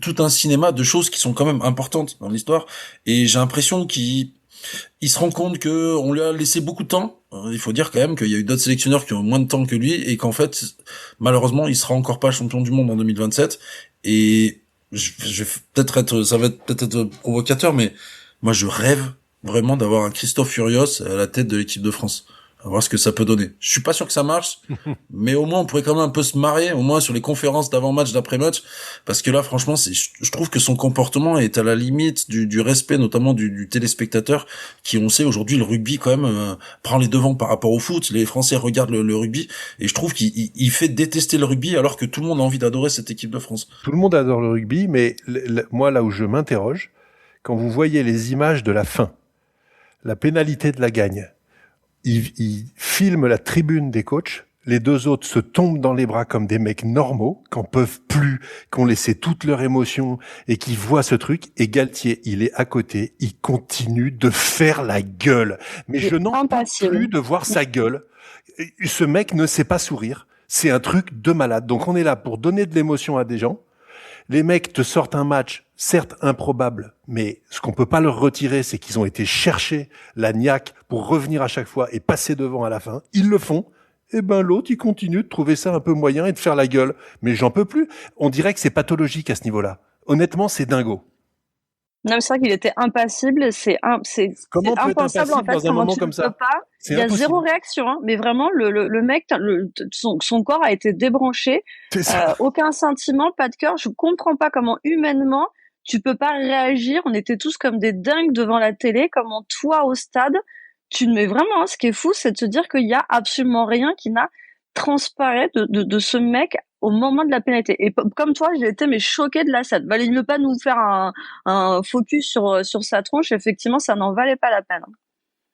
tout un cinéma de choses qui sont quand même importantes dans l'histoire et j'ai l'impression qu'il se rend compte que on lui a laissé beaucoup de temps. Il faut dire quand même qu'il y a eu d'autres sélectionneurs qui ont moins de temps que lui et qu'en fait, malheureusement, il sera encore pas champion du monde en 2027 et je vais ça va peut-être être provocateur, mais moi je rêve vraiment d'avoir un Christophe Furios à la tête de l'équipe de France. À voir ce que ça peut donner. Je suis pas sûr que ça marche, mais au moins on pourrait quand même un peu se marrer, au moins sur les conférences d'avant-match, d'après-match, parce que là franchement, je trouve que son comportement est à la limite du respect, notamment du téléspectateur, qui on sait aujourd'hui le rugby quand même prend les devants par rapport au foot. Les Français regardent le rugby et je trouve qu'il fait détester le rugby alors que tout le monde a envie d'adorer cette équipe de France.
Tout le monde adore le rugby, mais moi là où je m'interroge, quand vous voyez les images de la fin, la pénalité de la gagne. Il filme la tribune des coachs. Les 2 autres se tombent dans les bras comme des mecs normaux, qu'en peuvent plus, qu'on laissé toute leur émotion et qui voient ce truc. Et Galtier, il est à côté, il continue de faire la gueule. Mais je n'en peux plus de voir sa gueule. Ce mec ne sait pas sourire. C'est un truc de malade. Donc on est là pour donner de l'émotion à des gens. Les mecs te sortent un match, certes improbable, mais ce qu'on peut pas leur retirer, c'est qu'ils ont été chercher la niaque pour revenir à chaque fois et passer devant à la fin. Ils le font. Et ben l'autre, il continue de trouver ça un peu moyen et de faire la gueule. Mais j'en peux plus. On dirait que c'est pathologique à ce niveau-là. Honnêtement, c'est dingo.
Non, mais c'est vrai qu'il était impassible. C'est
comment
impensable en fait.
Dans un moment comme ça
Il y a zéro réaction, hein, mais vraiment le mec, son corps a été débranché. Aucun sentiment, pas de cœur. Je comprends pas comment humainement tu peux pas réagir. On était tous comme des dingues devant la télé. Comment toi au stade, mais vraiment, hein, ce qui est fou, c'est de se dire qu'il y a absolument rien qui n'a transparaît de ce mec au moment de la pénalité. Et comme toi, j'ai été choquée de la scène. Valait mieux pas nous faire un focus sur sa tronche. Effectivement, ça n'en valait pas la peine.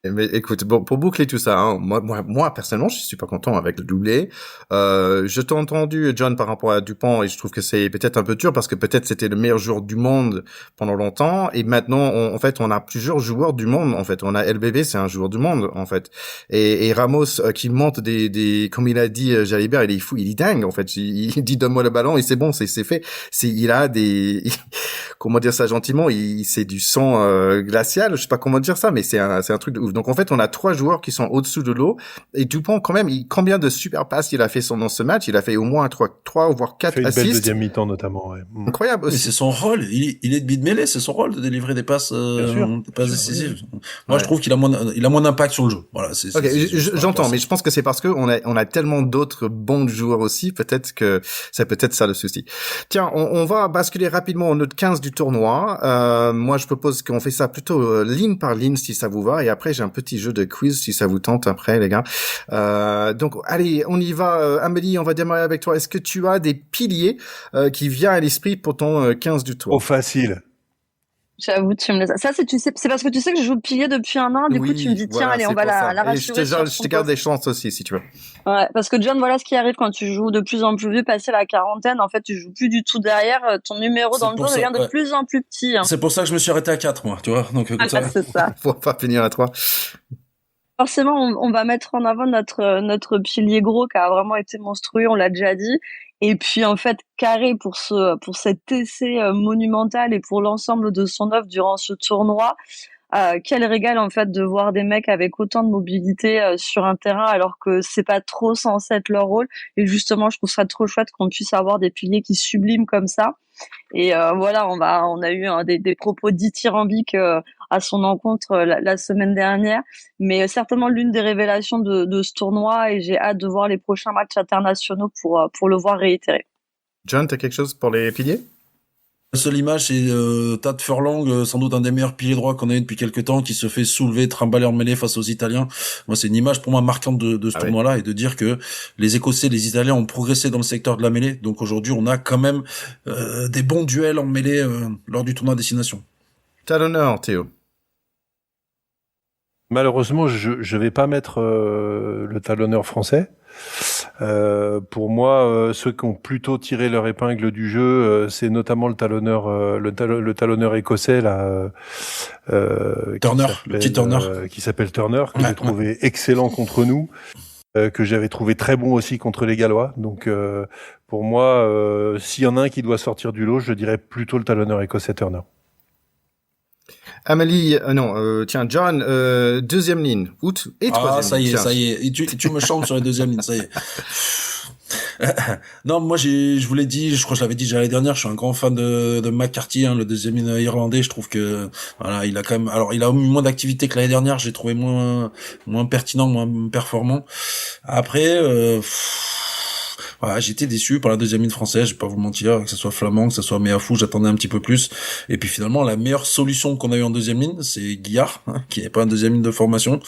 Mais écoute, bon, pour boucler tout ça, hein, moi, personnellement, je suis super content avec le doublé. Je t'ai entendu, John, par rapport à Dupont, et je trouve que c'est peut-être un peu dur parce que peut-être c'était le meilleur joueur du monde pendant longtemps, et maintenant, en fait, on a plusieurs joueurs du monde. En fait, on a LBB, c'est un joueur du monde, en fait, et Ramos qui monte comme il a dit, Jalibert, il est fou, il est dingue, en fait. Il dit donne-moi le ballon et c'est bon, c'est fait. Il a comment dire ça gentiment, c'est du sang glacial, je sais pas comment dire ça, mais c'est un truc de ouf. Donc en fait, on a 3 joueurs qui sont au-dessous de l'eau, et Dupont quand même, combien de super passes il a fait dans ce match? Il a fait au moins 3 voire 4
Il fait une
assists.
belle deuxième mi-temps notamment. Ouais.
Incroyable aussi.
Mais c'est son rôle, il est de bid mêlée, c'est son rôle de délivrer des passes, décisives.
Oui.
Moi, je trouve qu'il a moins d'impact sur le jeu. Voilà,
Ok, j'entends, mais je pense que c'est parce que on a tellement d'autres bons joueurs aussi, peut-être que c'est peut-être ça le souci. Tiens, on va basculer rapidement au note 15 du tournoi. Moi, je propose qu'on fait ça plutôt ligne par ligne si ça vous va, et après j'ai un petit jeu de quiz si ça vous tente après, les gars. Donc, allez, on y va. Amélie, on va démarrer avec toi. Est-ce que tu as des piliers qui viennent à l'esprit pour ton 15 du tour?
Trop facile.
J'avoue, tu me laisses. Ça, c'est parce que tu sais que je joue le pilier depuis un an. Du coup, tu me dis, tiens,
voilà,
allez, on va la rassurer.
Je te garde des chances aussi, si tu veux.
Ouais, parce que John, voilà ce qui arrive quand tu joues de plus en plus vieux, passé la quarantaine. En fait, tu joues plus du tout derrière. Ton numéro dans le dos devient de plus en plus petit. Hein.
C'est pour ça que je me suis arrêté à 4, moi, tu vois. Donc, comme ça.
C'est ça.
Faut pas finir à 3.
Forcément, on va mettre en avant notre pilier gros qui a vraiment été monstrueux, on l'a déjà dit. Et puis en fait, Carré pour cet essai monumental et pour l'ensemble de son œuvre durant ce tournoi. Quel régal en fait de voir des mecs avec autant de mobilité sur un terrain alors que c'est pas trop censé être leur rôle. Et justement, je trouve ça trop chouette qu'on puisse avoir des piliers qui subliment comme ça. Et voilà, on a eu des propos dithyrambiques à son encontre la semaine dernière, mais certainement l'une des révélations de ce tournoi, et j'ai hâte de voir les prochains matchs internationaux pour le voir réitéré.
John, t'as quelque chose pour les piliers?
La seule image, c'est Tad Furlong, sans doute un des meilleurs piliers droits qu'on a eu depuis quelques temps, qui se fait soulever, trimballer en mêlée face aux Italiens. Moi, c'est une image pour moi marquante de ce tournoi-là, et de dire que les Écossais, les Italiens ont progressé dans le secteur de la mêlée. Donc aujourd'hui, on a quand même des bons duels en mêlée lors du tournoi Destination.
Talonneur, Théo.
Malheureusement, je vais pas mettre le talonneur français. Pour moi, ceux qui ont plutôt tiré leur épingle du jeu, c'est notamment le talonneur écossais là,
Turner, le petit Turner,
qui s'appelle Turner, que j'ai trouvé excellent contre nous, que j'avais trouvé très bon aussi contre les Gallois. Donc, pour moi, s'il y en a un qui doit sortir du lot, je dirais plutôt le talonneur écossais Turner.
Amélie, tiens, John, deuxième ligne, août et troisième.
Ça y est, et tu me chantes sur la deuxième ligne, ça y est. Non, moi je vous l'ai dit, je crois que je l'avais dit déjà l'année dernière, je suis un grand fan de McCarthy, le deuxième ligne irlandais. Je trouve que voilà, il a quand même, alors il a eu moins d'activité que l'année dernière, j'ai trouvé moins pertinent, moins performant. Après, voilà, j'étais déçu par la deuxième ligne française, je vais pas vous mentir, que ce soit Flamand, que ce soit Méafou, j'attendais un petit peu plus. Et puis finalement, la meilleure solution qu'on a eue en deuxième ligne, c'est Guillard, qui n'est pas un deuxième ligne de formation.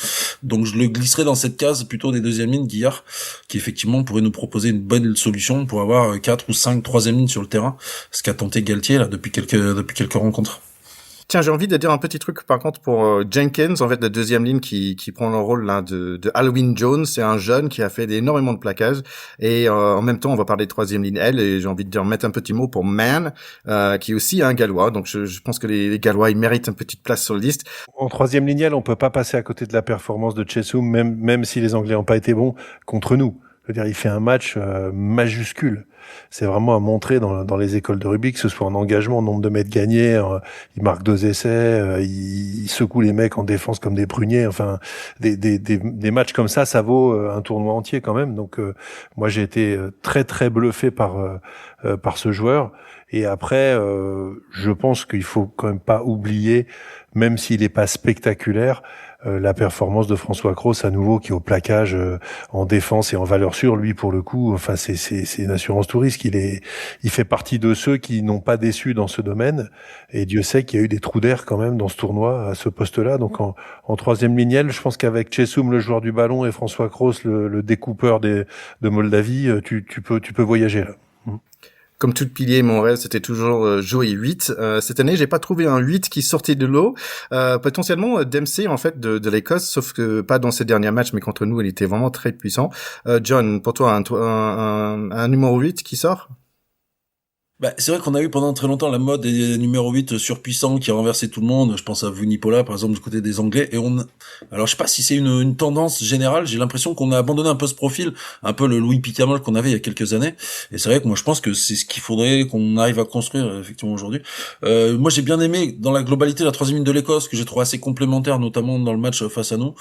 Donc je le glisserai dans cette case plutôt des deuxièmes lignes, Guillard, qui effectivement pourrait nous proposer une bonne solution pour avoir 4 ou 5 troisième lignes sur le terrain, ce qu'a tenté Galtier là depuis quelques rencontres.
Tiens, j'ai envie de dire un petit truc par contre pour Jenkins, en fait la deuxième ligne qui prend le rôle là de Alwyn Jones. C'est un jeune qui a fait énormément de plaquages, et en même temps on va parler de troisième ligne et j'ai envie de dire mettre un petit mot pour Mann, qui est aussi un Gallois. Donc je pense que les Gallois ils méritent une petite place sur la liste.
En troisième ligne, on peut pas passer à côté de la performance de Chesum, même si les Anglais ont pas été bons contre nous. Je veux dire, il fait un match majuscule. C'est vraiment à montrer dans les écoles de rugby, que ce soit en engagement, nombre de mètres gagnés, il marque 2 essais, il secoue les mecs en défense comme des pruniers. Enfin, des matchs comme ça vaut un tournoi entier quand même. Donc, moi, j'ai été très très bluffé par ce joueur. Et après, je pense qu'il faut quand même pas oublier, même s'il est pas spectaculaire, la performance de François Cros à nouveau, qui est au plaquage en défense et en valeur sûre. Lui, pour le coup, enfin c'est une assurance tout risque. Il fait partie de ceux qui n'ont pas déçu dans ce domaine, et Dieu sait qu'il y a eu des trous d'air quand même dans ce tournoi à ce poste-là. Donc en troisième lignel, je pense qu'avec Chesum, le joueur du ballon, et François Cros, le découpeur de Moldavie, tu peux voyager là.
Comme tout pilier, mon rêve, c'était toujours jouer 8. Cette année, j'ai pas trouvé un 8 qui sortait de l'eau. Potentiellement, Dempsey, en fait, de l'Écosse, sauf que pas dans ses derniers matchs, mais contre nous, il était vraiment très puissant. John, pour toi, un numéro 8 qui sort?
Bah, c'est vrai qu'on a eu pendant très longtemps la mode des numéros 8 surpuissants qui renversaient tout le monde. Je pense à Vunipola, par exemple, du côté des Anglais. Alors je sais pas si c'est une tendance générale. J'ai l'impression qu'on a abandonné un peu ce profil, un peu le Louis Picamol qu'on avait il y a quelques années. Et c'est vrai que moi, je pense que c'est ce qu'il faudrait qu'on arrive à construire, effectivement, aujourd'hui. Moi, j'ai bien aimé, dans la globalité, la troisième ligne de l'Écosse, que j'ai trouvé assez complémentaire, notamment dans le match face à nous.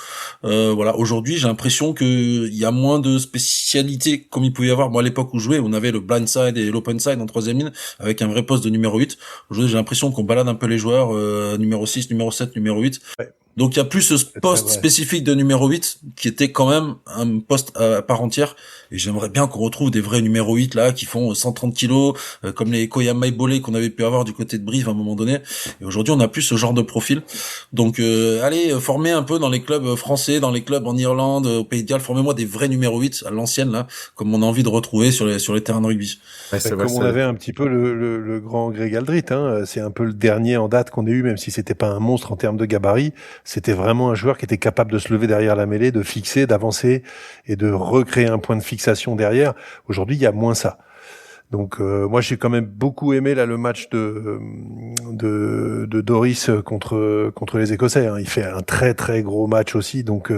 Voilà. Aujourd'hui, j'ai l'impression que il y a moins de spécialités comme il pouvait y avoir. Moi, à l'époque où je jouais, on avait le blindside et l'open side en troisième ligne, avec un vrai poste de numéro 8. Aujourd'hui, j'ai l'impression qu'on balade un peu les joueurs, numéro 6, numéro 7, numéro 8. Ouais. Donc, il y a plus ce poste spécifique de numéro 8, qui était quand même un poste à part entière. Et j'aimerais bien qu'on retrouve des vrais numéro 8, là, qui font 130 kilos, comme les Koyama Ibolé qu'on avait pu avoir du côté de Brive à un moment donné. Et aujourd'hui, on n'a plus ce genre de profil. Donc, allez, formez un peu dans les clubs français, dans les clubs en Irlande, au Pays de Galles, formez-moi des vrais numéro 8 à l'ancienne, là, comme on a envie de retrouver sur les terrains de rugby.
Ouais, comme on avait un petit peu le grand Greg Aldrit, hein, c'est un peu le dernier en date qu'on ait eu, même si c'était pas un monstre en termes de gabarit, c'était vraiment un joueur qui était capable de se lever derrière la mêlée, de fixer, d'avancer et de recréer un point de fixation derrière. Aujourd'hui, il y a moins ça. Donc moi j'ai quand même beaucoup aimé là le match de Doris contre les Écossais, hein. Il fait un très très gros match aussi. Donc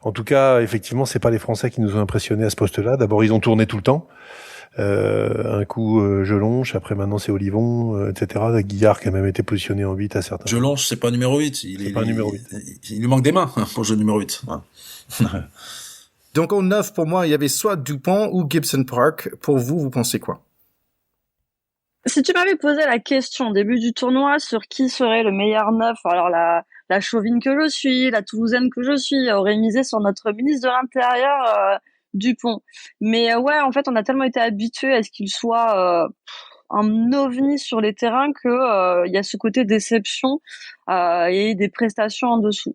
en tout cas, effectivement, c'est pas les Français qui nous ont impressionnés à ce poste-là. D'abord, ils ont tourné tout le temps. Un coup Jelonche, après maintenant c'est Olivon, etc. Guillard qui a même été positionné en 8 à certains.
Jelonche, c'est pas numéro 8.
C'est pas numéro 8.
Il lui manque des mains pour jouer numéro 8. Ouais.
Donc au 9, pour moi, il y avait soit Dupont ou Gibson Park. Pour vous, vous pensez quoi?
Si tu m'avais posé la question au début du tournoi sur qui serait le meilleur 9, alors la chauvine que je suis, la toulousaine que je suis, aurait misé sur notre ministre de l'Intérieur, Dupont. Mais ouais, en fait, on a tellement été habitués à ce qu'il soit un ovni sur les terrains que il y a ce côté déception et des prestations en dessous.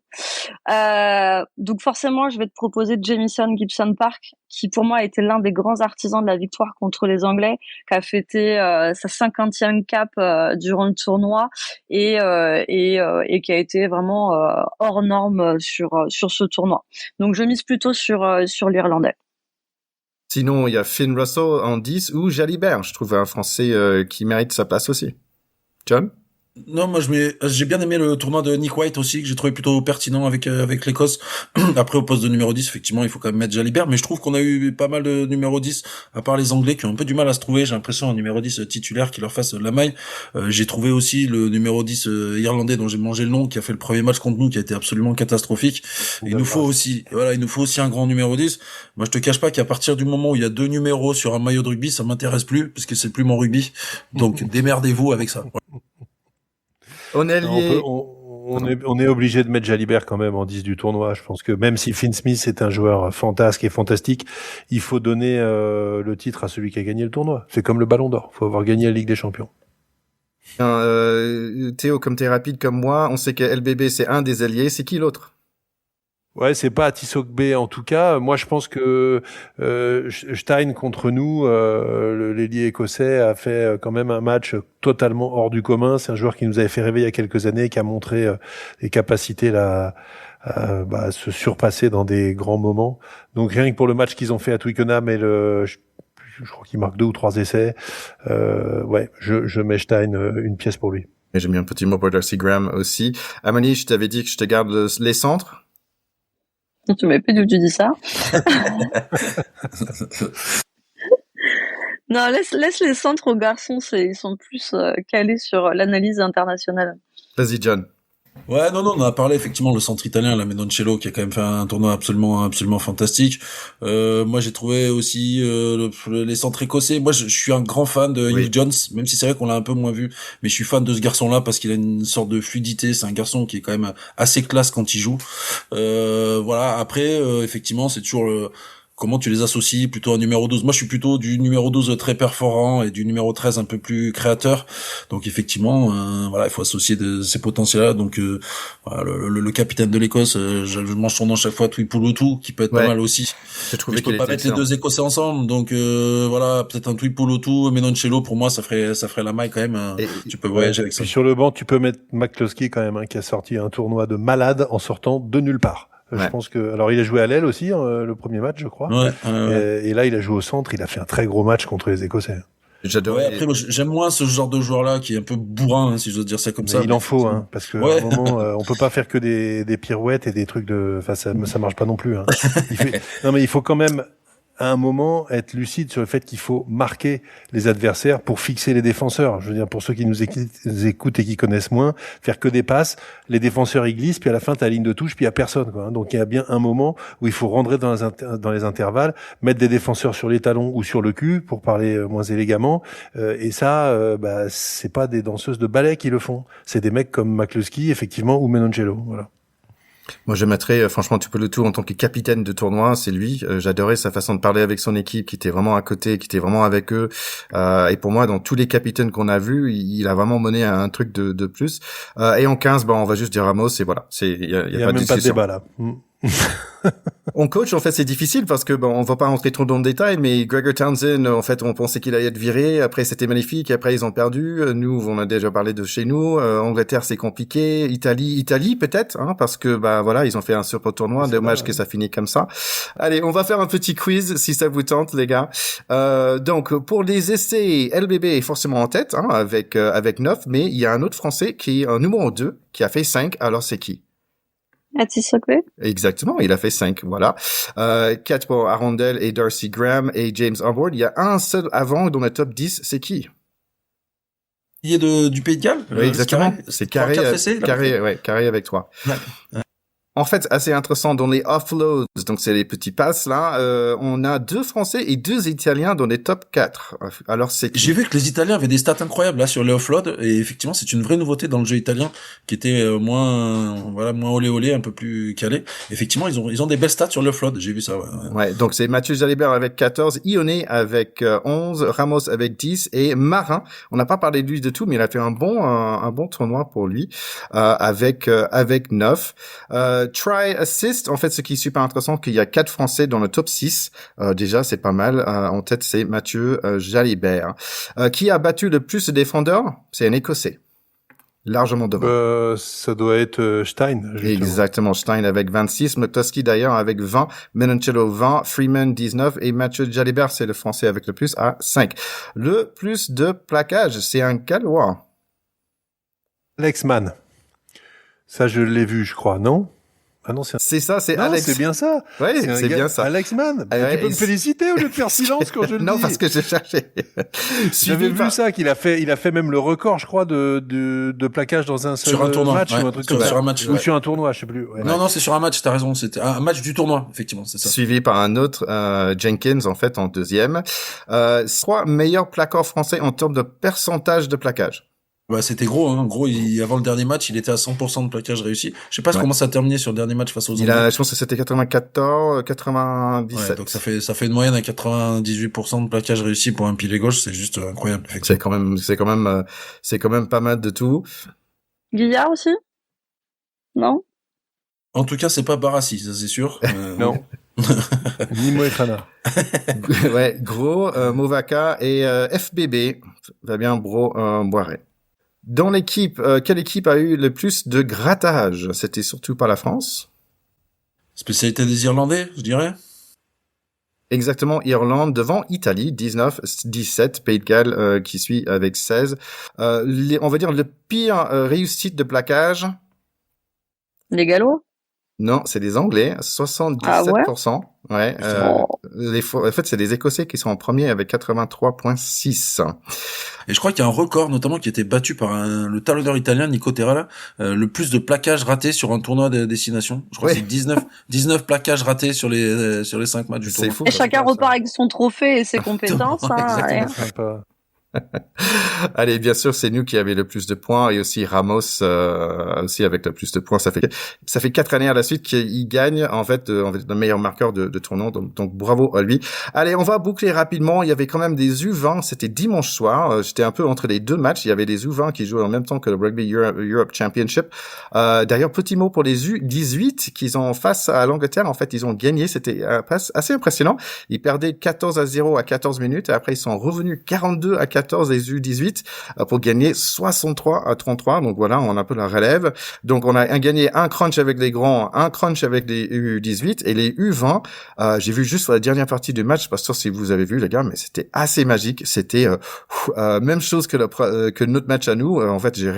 Donc forcément, je vais te proposer Jamison Gibson Park, qui pour moi a été l'un des grands artisans de la victoire contre les Anglais, qui a fêté sa 50e cap durant le tournoi et qui a été vraiment hors norme sur ce tournoi. Donc je mise plutôt sur l'Irlandais.
Sinon, il y a Finn Russell en 10 ou Jalibert. Je trouve un Français qui mérite sa place aussi. John?
Non, moi j'ai bien aimé le tournoi de Nick White aussi, que j'ai trouvé plutôt pertinent avec l'Écosse. Après, au poste de numéro 10, effectivement, il faut quand même mettre Jalibert, mais je trouve qu'on a eu pas mal de numéro 10, à part les Anglais qui ont un peu du mal à se trouver. J'ai l'impression un numéro 10 titulaire qui leur fasse la maille. J'ai trouvé aussi le numéro 10 irlandais dont j'ai mangé le nom, qui a fait le premier match contre nous, qui a été absolument catastrophique. Il nous faut aussi un grand numéro 10. Moi, je te cache pas qu'à partir du moment où il y a 2 numéros sur un maillot de rugby, ça m'intéresse plus, parce que c'est plus mon rugby. Donc, démerdez-vous avec ça.
On est lié.
On est obligé de mettre Jalibert quand même en 10 du tournoi. Je pense que même si Finn Smith est un joueur fantasque et fantastique, il faut donner le titre à celui qui a gagné le tournoi. C'est comme le Ballon d'Or. Il faut avoir gagné la Ligue des Champions.
Théo, comme t'es rapide comme moi, on sait que LBB c'est un des alliés. C'est qui l'autre?
Ouais, c'est pas Atisok B en tout cas. Moi, je pense que Stein contre nous, l'ailier écossais, a fait quand même un match totalement hors du commun. C'est un joueur qui nous avait fait rêver il y a quelques années, qui a montré des capacités à se surpasser dans des grands moments. Donc rien que pour le match qu'ils ont fait à Twickenham et je crois qu'il marque 2 ou 3 essais. Je mets Stein une pièce pour lui.
Et j'ai mis un petit mot pour Darcy Graham aussi. Amani, je t'avais dit que je te garde les centres.
Tu m'avais pas dit où tu dis ça. Non, laisse les centres aux garçons, ils sont plus calés sur l'analyse internationale.
Vas-y, John.
Ouais, non, on a parlé effectivement le centre italien, la Menoncello, qui a quand même fait un tournoi absolument fantastique. Moi, j'ai trouvé aussi les centres écossais. Moi, je suis un grand fan de Hugh Jones, même si c'est vrai qu'on l'a un peu moins vu, mais je suis fan de ce garçon-là parce qu'il a une sorte de fluidité. C'est un garçon qui est quand même assez classe quand il joue. Voilà. Après, effectivement, c'est toujours comment tu les associes plutôt à numéro 12. Moi, je suis plutôt du numéro 12 très perforant et du numéro 13 un peu plus créateur. Donc, effectivement, voilà, il faut associer ces potentiels-là. Donc, voilà, le capitaine de l'Écosse, je mange son nom chaque fois, Tuipulotu, qui peut être pas mal aussi.
J'ai trouvé
je peux pas mettre les deux Écossais ensemble. Donc, voilà, peut-être un Tuipulotu, Menoncello, pour moi, ça ferait la maille quand même. Tu peux voyager avec ça.
Et sur le banc, tu peux mettre McCloskey quand même, qui a sorti un tournoi de malade en sortant de nulle part. Je pense que, alors il a joué à l'aile aussi, le premier match, je crois. Et là, il a joué au centre, il a fait un très gros match contre les Écossais.
J'adore.
Après, moi, j'aime moins ce genre de joueur-là qui est un peu bourrin, si je dois dire ça comme ça.
Il en faut, parce que à un moment, on peut pas faire que des pirouettes et des trucs enfin, ça marche pas non plus. Non, mais il faut quand même, à un moment, être lucide sur le fait qu'il faut marquer les adversaires pour fixer les défenseurs. Je veux dire, pour ceux qui nous écoutent et qui connaissent moins, faire que des passes, les défenseurs ils glissent, puis à la fin t'as la ligne de touche, puis il y a personne, quoi. Donc il y a bien un moment où il faut rentrer dans les intervalles, mettre des défenseurs sur les talons ou sur le cul, pour parler moins élégamment. Et ça, c'est pas des danseuses de ballet qui le font. C'est des mecs comme McCloskey, effectivement, ou Menoncello. Voilà.
Moi, je mettrais, franchement, Tuipulotu en tant que capitaine de tournoi, c'est lui. J'adorais sa façon de parler avec son équipe, qui était vraiment à côté, qui était vraiment avec eux. Et pour moi, dans tous les capitaines qu'on a vus, il a vraiment mené un truc de plus. Et en 15, on va juste dire Ramos, et voilà. Il y a pas de discussion.
Pas de débat, là.
On coach, en fait, c'est difficile parce que on va pas rentrer trop dans le détail, mais Gregor Townsend, en fait, on pensait qu'il allait être viré. Après, c'était magnifique. Après, ils ont perdu. Nous, on a déjà parlé de chez nous. Angleterre, c'est compliqué. Italie, peut-être, parce que voilà, ils ont fait un super tournoi. Dommage que ça finisse comme ça. Allez, on va faire un petit quiz si ça vous tente, les gars. Donc, pour les essais, LBB est forcément en tête, avec 9, mais il y a un autre Français qui est un numéro 2, qui a fait 5. Alors, c'est qui?
Atisokwe.
Exactement, il a fait 5, voilà. 4 pour Arundel et Darcy Graham et James Harbord. Il y a un seul avant dans le top 10, c'est qui?
Il est du Pays de Galles?
Oui, exactement. C'est Carré avec toi. Ouais. En fait, assez intéressant, dans les offloads, donc c'est les petits passes là, on a 2 Français et 2 Italiens dans les top 4. Alors c'est qui?
J'ai vu que les Italiens avaient des stats incroyables là sur les offloads, et effectivement c'est une vraie nouveauté dans le jeu italien qui était moins olé olé, un peu plus calé. Effectivement ils ont des belles stats sur l'offload, j'ai vu ça.
Ouais, donc c'est Mathieu Jalibert avec 14, Ione avec 11, Ramos avec 10 et Marin. On n'a pas parlé de lui de tout, mais il a fait un bon tournoi pour lui avec 9. Try assist, en fait, ce qui est super intéressant, qu'il y a 4 Français dans le top 6. Déjà, c'est pas mal. En tête, c'est Mathieu Jalibert. Qui a battu le plus de défendeurs? C'est un Écossais. Largement devant.
Ça doit être Stein. Justement.
Exactement, Stein avec 26, McCloskey d'ailleurs avec 20, Menoncello 20, Freeman 19 et Mathieu Jalibert, c'est le Français avec le plus, à 5. Le plus de plaquage, c'est un Gallois.
Alex Mann. Ça, je l'ai vu, je crois, non? Ah non,
c'est ça, c'est
non,
Alex.
C'est bien ça.
Oui, c'est bien ça.
Alex Mann. Tu peux me féliciter au lieu de faire silence quand je le dis.
Non, parce que j'ai cherché.
J'avais vu ça, qu'il a fait même le record, je crois, de plaquage dans un seul match ou un truc comme ça.
Sur un match.
Ou sur un tournoi, je sais plus. Ouais.
Non, c'est sur un match, t'as raison. C'était un match du tournoi, effectivement, c'est ça.
Suivi par un autre, Jenkins, en fait, en deuxième. 3 meilleurs plaqueurs français en termes de pourcentage de plaquage.
Bah, c'était gros, Gros, avant le dernier match, il était à 100% de plaquage réussi. Je sais pas comment ça a terminé sur le dernier match face aux Anglais.
Je pense que c'était 94, 97.
Ouais, donc ça fait une moyenne à 98% de plaquage réussi pour un pilier gauche, c'est juste incroyable.
C'est quand même pas mal de tout.
Guillard aussi? Non?
En tout cas, c'est pas Barassi, ça c'est sûr.
Non. Ni Moefana.
Ouais, Gros, Movaka et FBB. Va bien, Boiret. Dans l'équipe, quelle équipe a eu le plus de grattage? C'était surtout pas la France.
Spécialité des Irlandais, je dirais.
Exactement, Irlande devant Italie, 19, 17, Pays de Galles qui suit avec 16. On va dire le pire réussite de plaquage.
Les Gallois?
Non, c'est des Anglais, 77%. Ah ouais. En fait, c'est les Écossais qui sont en premier avec 83,6.
Et je crois qu'il y a un record, notamment, qui a été battu par le talonneur italien Nico Terralla, le plus de plaquages ratés sur un tournoi de destination. Je crois que c'est 19 plaquages ratés sur les 5 matchs du tournoi.
Fou, et chacun repart avec son trophée et ses compétences.
Sympa.
Allez, bien sûr, c'est nous qui avions le plus de points et aussi Ramos aussi avec le plus de points. Ça fait 4 années à la suite qu'il gagne en fait le meilleur marqueur de tournoi. Donc bravo à lui. Allez, on va boucler rapidement. Il y avait quand même des U20. C'était dimanche soir. J'étais un peu entre les deux matchs. Il y avait des U20 qui jouaient en même temps que le Rugby Europe Championship. D'ailleurs, petit mot pour les U18 qu'ils ont face à l'Angleterre. En fait, ils ont gagné. C'était assez impressionnant. Ils perdaient 14-0 à 14 minutes. Et après, ils sont revenus 42-14 les U18 pour gagner 63-33. Donc voilà, on a un peu la relève. Donc on a gagné un crunch avec les grands, un crunch avec les U18 et les U20. J'ai vu juste la dernière partie du match, pas sûr si vous avez vu les gars, mais c'était assez magique. C'était même chose que notre match à nous. En fait, j'ai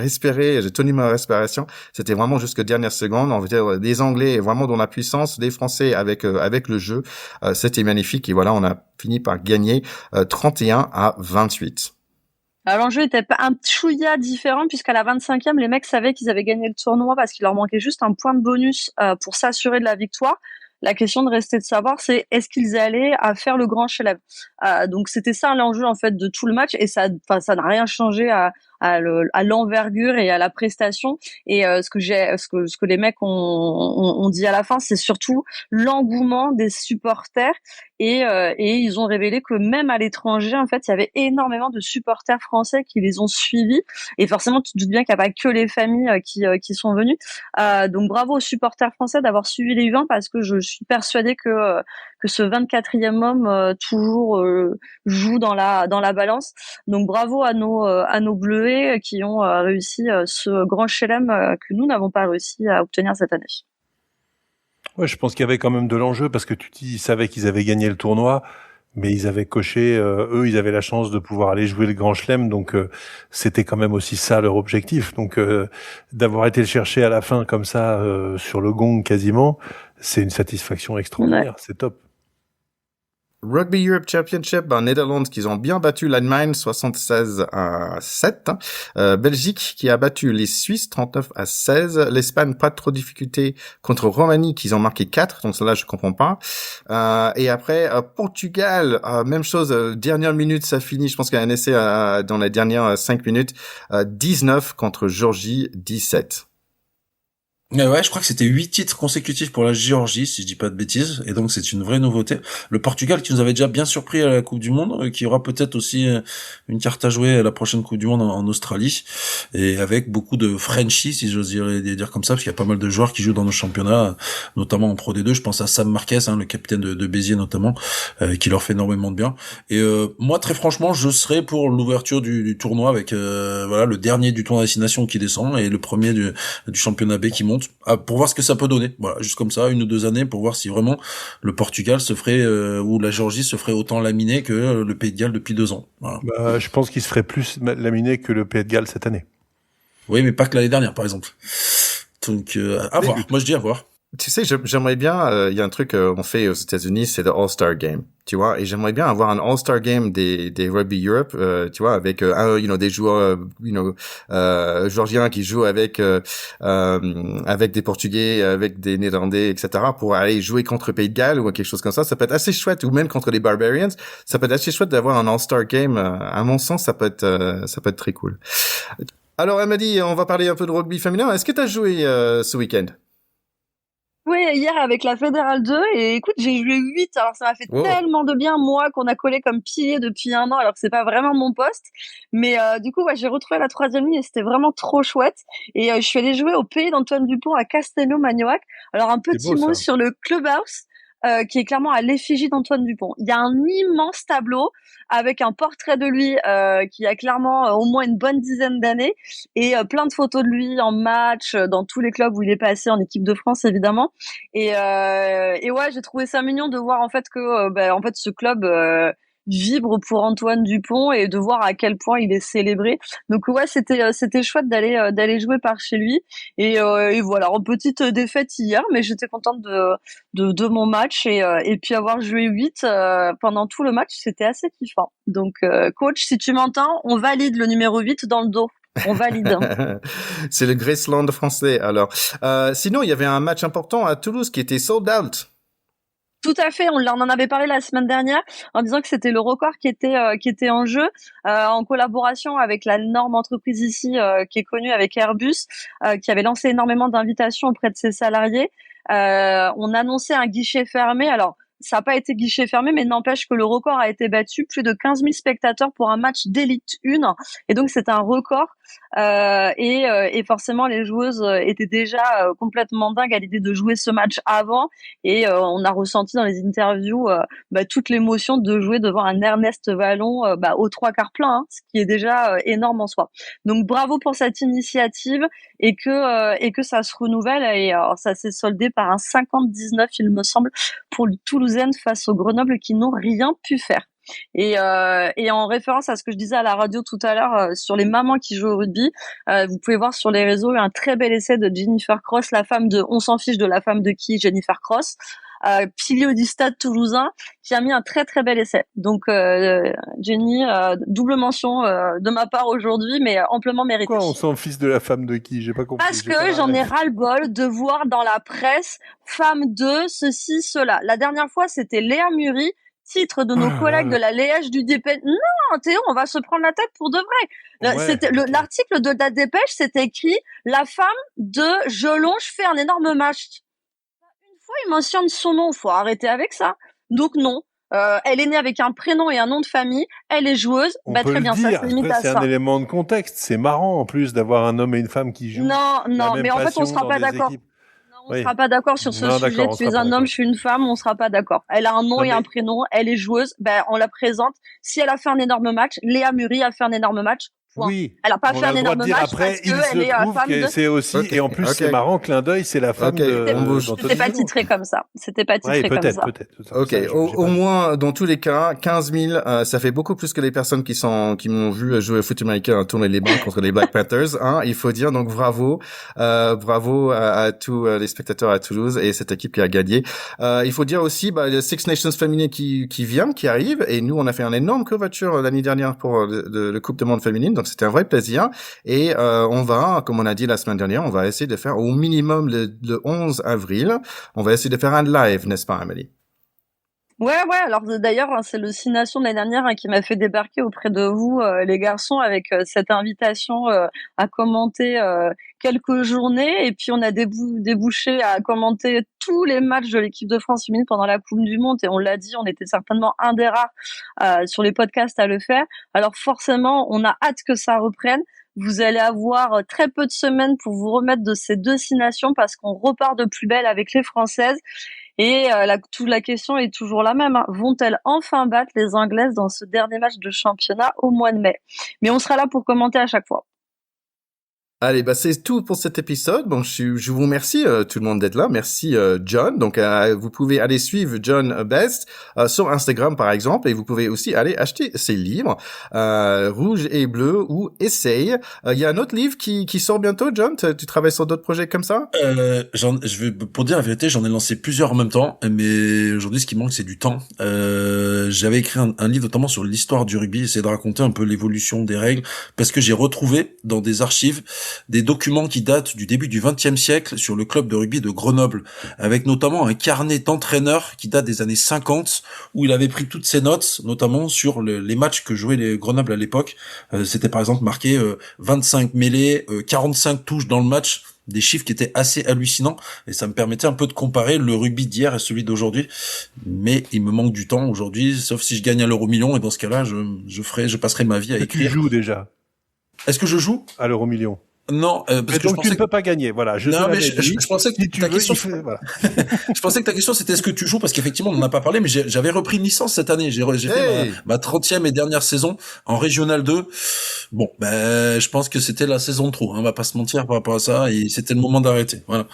tenu ma respiration. C'était vraiment jusqu'à dernière seconde. On veut dire les Anglais vraiment dans la puissance, les Français avec le jeu. C'était magnifique et voilà, on a fini par gagner 31-28.
Alors, l'enjeu était un chouïa différent puisqu'à la 25e, les mecs savaient qu'ils avaient gagné le tournoi parce qu'il leur manquait juste un point de bonus pour s'assurer de la victoire. La question de rester de savoir, c'est est-ce qu'ils allaient à faire le grand chelem. Donc c'était ça l'enjeu en fait de tout le match et ça n'a rien changé à l'envergure et à la prestation. Et ce que les mecs ont dit à la fin, c'est surtout l'engouement des supporters et ils ont révélé que même à l'étranger, en fait, il y avait énormément de supporters français qui les ont suivis. Et forcément, tu te doutes bien qu'il n'y a pas que les familles qui sont venues. Donc bravo aux supporters français d'avoir suivi les U20 parce que je suis persuadée que ce 24e homme toujours joue dans la balance. Donc bravo à nos Bleuets qui ont réussi ce grand chelem que nous n'avons pas réussi à obtenir cette année.
Ouais, je pense qu'il y avait quand même de l'enjeu parce que ils savaient qu'ils avaient gagné le tournoi, mais ils avaient coché, eux, ils avaient la chance de pouvoir aller jouer le Grand Chelem, donc c'était quand même aussi ça leur objectif. Donc d'avoir été le chercher à la fin comme ça sur le gong quasiment, c'est une satisfaction extraordinaire, ouais. C'est top.
Rugby Europe Championship, Netherlands qui ont bien battu l'Allemagne 76-7. Belgique qui a battu les Suisses 39-16. L'Espagne, pas trop de difficultés contre Roumanie qui ont marqué 4. Donc cela, je comprends pas. Et après, Portugal, même chose, dernière minute, ça finit. Je pense qu'il y a un essai dans les dernières 5 minutes. 19 contre Géorgie, 17.
Ouais, je crois que c'était 8 titres consécutifs pour la Géorgie, si je dis pas de bêtises, et donc c'est une vraie nouveauté. Le Portugal qui nous avait déjà bien surpris à la Coupe du Monde, qui aura peut-être aussi une carte à jouer à la prochaine Coupe du Monde en Australie, et avec beaucoup de Frenchies, si j'ose dire comme ça, parce qu'il y a pas mal de joueurs qui jouent dans nos championnats, notamment en Pro D2. Je pense à Sam Marquez, le capitaine de Béziers notamment, qui leur fait énormément de bien. Et moi, très franchement, je serais pour l'ouverture du tournoi avec voilà le dernier du tournoi Destination qui descend et le premier du championnat B qui monte. Pour voir ce que ça peut donner, voilà, juste comme ça, 1 ou 2 années pour voir si vraiment le Portugal se ferait ou la Géorgie se ferait autant laminer que le Pays de Galles depuis 2 ans. Voilà.
Je pense qu'il se ferait plus laminer que le Pays de Galles cette année.
Oui, mais pas que l'année dernière, par exemple. Donc à voir. Moi, je dis à voir.
Tu sais, j'aimerais bien, il y a un truc qu'on fait aux États-Unis, c'est le All-Star Game, tu vois, et j'aimerais bien avoir un All-Star Game des Rugby Europe, tu vois, avec des joueurs, georgiens qui jouent avec des Portugais, avec des Néerlandais, etc., pour aller jouer contre Pays de Galles ou quelque chose comme ça. Ça peut être assez chouette, ou même contre les Barbarians. Ça peut être assez chouette d'avoir un All-Star Game. À mon sens, ça peut être très cool. Alors, elle m'a dit, on va parler un peu de rugby féminin. Est-ce que tu as joué ce week-end?
Oui, hier avec la Fédérale 2 et écoute, j'ai joué 8, alors ça m'a fait tellement de bien, moi, qu'on a collé comme pilier depuis 1 an, alors que c'est pas vraiment mon poste, mais du coup, ouais, j'ai retrouvé la 3e ligne et c'était vraiment trop chouette, et je suis allée jouer au pays d'Antoine Dupont à Castelnau-Magnoac. Alors un petit mot sur le clubhouse, qui est clairement à l'effigie d'Antoine Dupont. Il y a un immense tableau avec un portrait de lui qui a clairement au moins une bonne dizaine d'années et plein de photos de lui en match dans tous les clubs où il est passé, en équipe de France évidemment. Et ouais, j'ai trouvé ça mignon de voir en fait que en fait ce club vibre pour Antoine Dupont et de voir à quel point il est célébré. Donc ouais, c'était chouette d'aller jouer par chez lui et voilà, en petite défaite hier, mais j'étais contente de mon match et puis avoir joué 8 pendant tout le match, c'était assez kiffant. Donc coach, si tu m'entends, on valide le numéro 8 dans le dos. On valide.
C'est le Graceland français. Alors sinon, il y avait un match important à Toulouse qui était sold out.
Tout à fait, on en avait parlé la semaine dernière en disant que c'était le record qui était en jeu en collaboration avec la énorme entreprise ici qui est connue avec Airbus, qui avait lancé énormément d'invitations auprès de ses salariés. On annonçait un guichet fermé. Alors, ça n'a pas été guichet fermé, mais n'empêche que le record a été battu. Plus de 15 000 spectateurs pour un match d'élite 1. Et donc, c'est un record. Et forcément, les joueuses étaient déjà complètement dingues à l'idée de jouer ce match avant. Et on a ressenti dans les interviews toute l'émotion de jouer devant un Ernest Vallon aux 3/4 plein, hein, ce qui est déjà énorme en soi. Donc, bravo pour cette initiative et que ça se renouvelle. Et alors, ça s'est soldé par un 50-19, il me semble, pour le Toulousaine face au Grenoble qui n'ont rien pu faire. Et en référence à ce que je disais à la radio tout à l'heure sur les mamans qui jouent au rugby, vous pouvez voir sur les réseaux un très bel essai de Jennifer Cross, la femme de On s'en fiche de la femme de qui, Jennifer Cross, pilier du Stade Toulousain, qui a mis un très très bel essai. Donc Jenny, double mention de ma part aujourd'hui, mais amplement méritée.
Pourquoi on s'en fiche de la femme de qui? J'ai pas compris.
Parce que j'en ai ras-le-bol de voir dans la presse femme de ceci, cela. La dernière fois, c'était Léa Muri, titre de nos collègues de la Léèche du Dépêche. Non, Théo, on va se prendre la tête pour de vrai. Ouais, l'article de la Dépêche, c'était écrit « La femme de Jelonge fait un énorme match ». Une fois, il mentionne son nom, faut arrêter avec ça. Donc non, elle est née avec un prénom et un nom de famille, elle est joueuse, très bien, ça se limite à ça.
C'est un élément de contexte, c'est marrant en plus d'avoir un homme et une femme qui jouent.
Non, mais en fait, on sera pas d'accord. On sera pas d'accord sur ce sujet. Tu es un homme, je suis une femme, on sera pas d'accord. Elle a un nom et un prénom, elle est joueuse, on la présente. Si elle a fait un énorme match, Léa Muri a fait un énorme match.
Oui.
Elle a pas fait un énorme match
après, parce qu'elle est femme de... C'est aussi, et en plus, c'est marrant, clin d'œil, c'est la femme de...
C'était pas titré comme ça. C'était pas titré comme ça.
Peut-être. Au moins, dans tous les cas, 15 000, ça fait beaucoup plus que les personnes qui m'ont vu jouer au foot américain, tourner les mains contre les Black Panthers, hein. Il faut dire, donc bravo à tous les spectateurs à Toulouse et cette équipe qui a gagné. Il faut dire aussi, le Six Nations féminin qui arrive, et nous, on a fait un énorme couverture l'année dernière pour le Coupe du Monde féminine. Donc c'était un vrai plaisir et on va, comme on a dit la semaine dernière, on va essayer de faire au minimum le 11 avril, on va essayer de faire un live, n'est-ce pas Amélie?
Ouais, alors d'ailleurs, c'est le 6 Nations de l'année dernière qui m'a fait débarquer auprès de vous, les garçons, avec cette invitation à commenter quelques journées, et puis on a débouché à commenter tous les matchs de l'équipe de France féminine pendant la Coupe du Monde, et on l'a dit, on était certainement un des rares sur les podcasts à le faire. Alors forcément, on a hâte que ça reprenne. Vous allez avoir très peu de semaines pour vous remettre de ces 2 6 Nations parce qu'on repart de plus belle avec les Françaises. Et la question est toujours la même, hein. Vont-elles enfin battre les Anglaises dans ce dernier match de championnat au mois de mai? Mais on sera là pour commenter à chaque fois.
Allez, c'est tout pour cet épisode. Bon, je vous remercie tout le monde d'être là. Merci John. Donc vous pouvez aller suivre John Best sur Instagram par exemple, et vous pouvez aussi aller acheter ses livres Rouge et Bleu ou Essaye. Il y a un autre livre qui sort bientôt, John. Tu travailles sur d'autres projets comme ça?
Pour dire la vérité, j'en ai lancé plusieurs en même temps, mais aujourd'hui ce qui manque c'est du temps. J'avais écrit un livre notamment sur l'histoire du rugby, essayer de raconter un peu l'évolution des règles, parce que j'ai retrouvé dans des archives des documents qui datent du début du XXe siècle sur le club de rugby de Grenoble, avec notamment un carnet d'entraîneur qui date des années 50, où il avait pris toutes ses notes, notamment sur les matchs que jouaient les Grenoble à l'époque. C'était par exemple marqué 25 mêlées, 45 touches dans le match, des chiffres qui étaient assez hallucinants, et ça me permettait un peu de comparer le rugby d'hier et celui d'aujourd'hui. Mais il me manque du temps aujourd'hui, sauf si je gagne à l'euro-million, et dans ce cas-là, je passerai ma vie à écrire.
Tu joues déjà?
Est-ce que je joue
à l'euro-million?
Non, parce que
donc tu ne peux pas gagner, voilà.
Je pensais que ta question, je pensais que ta question c'était est-ce que tu joues, parce qu'effectivement on n'en a pas parlé, mais j'avais repris une licence cette année. J'ai fait ma 30e et dernière saison en Régional 2. Bon, je pense que c'était la saison de trop, hein, on va pas se mentir par rapport à ça, et c'était le moment d'arrêter. Voilà.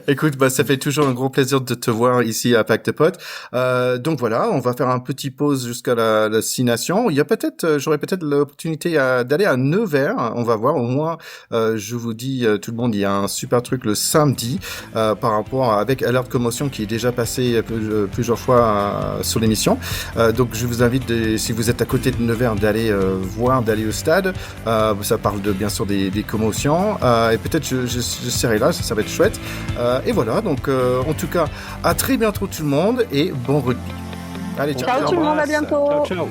Écoute, ça fait toujours un gros plaisir de te voir ici à Pacte Pot. Donc voilà, on va faire un petit pause jusqu'à la 6 Nations. Il y a j'aurais peut-être l'opportunité d'aller à Nevers. On va voir, au moins, je vous dis, tout le monde, il y a un super truc le samedi, par rapport avec Alert Commotion qui est déjà passé plusieurs fois sur l'émission. Donc je vous invite, si vous êtes à côté de Nevers, d'aller d'aller au stade. Ça parle bien sûr des commotions. Et peut-être je serai là, ça va être chouette. Et voilà, donc en tout cas, à très bientôt tout le monde et bon rugby. Allez, ciao.
Ciao tout le monde, à bientôt.
Ciao, ciao.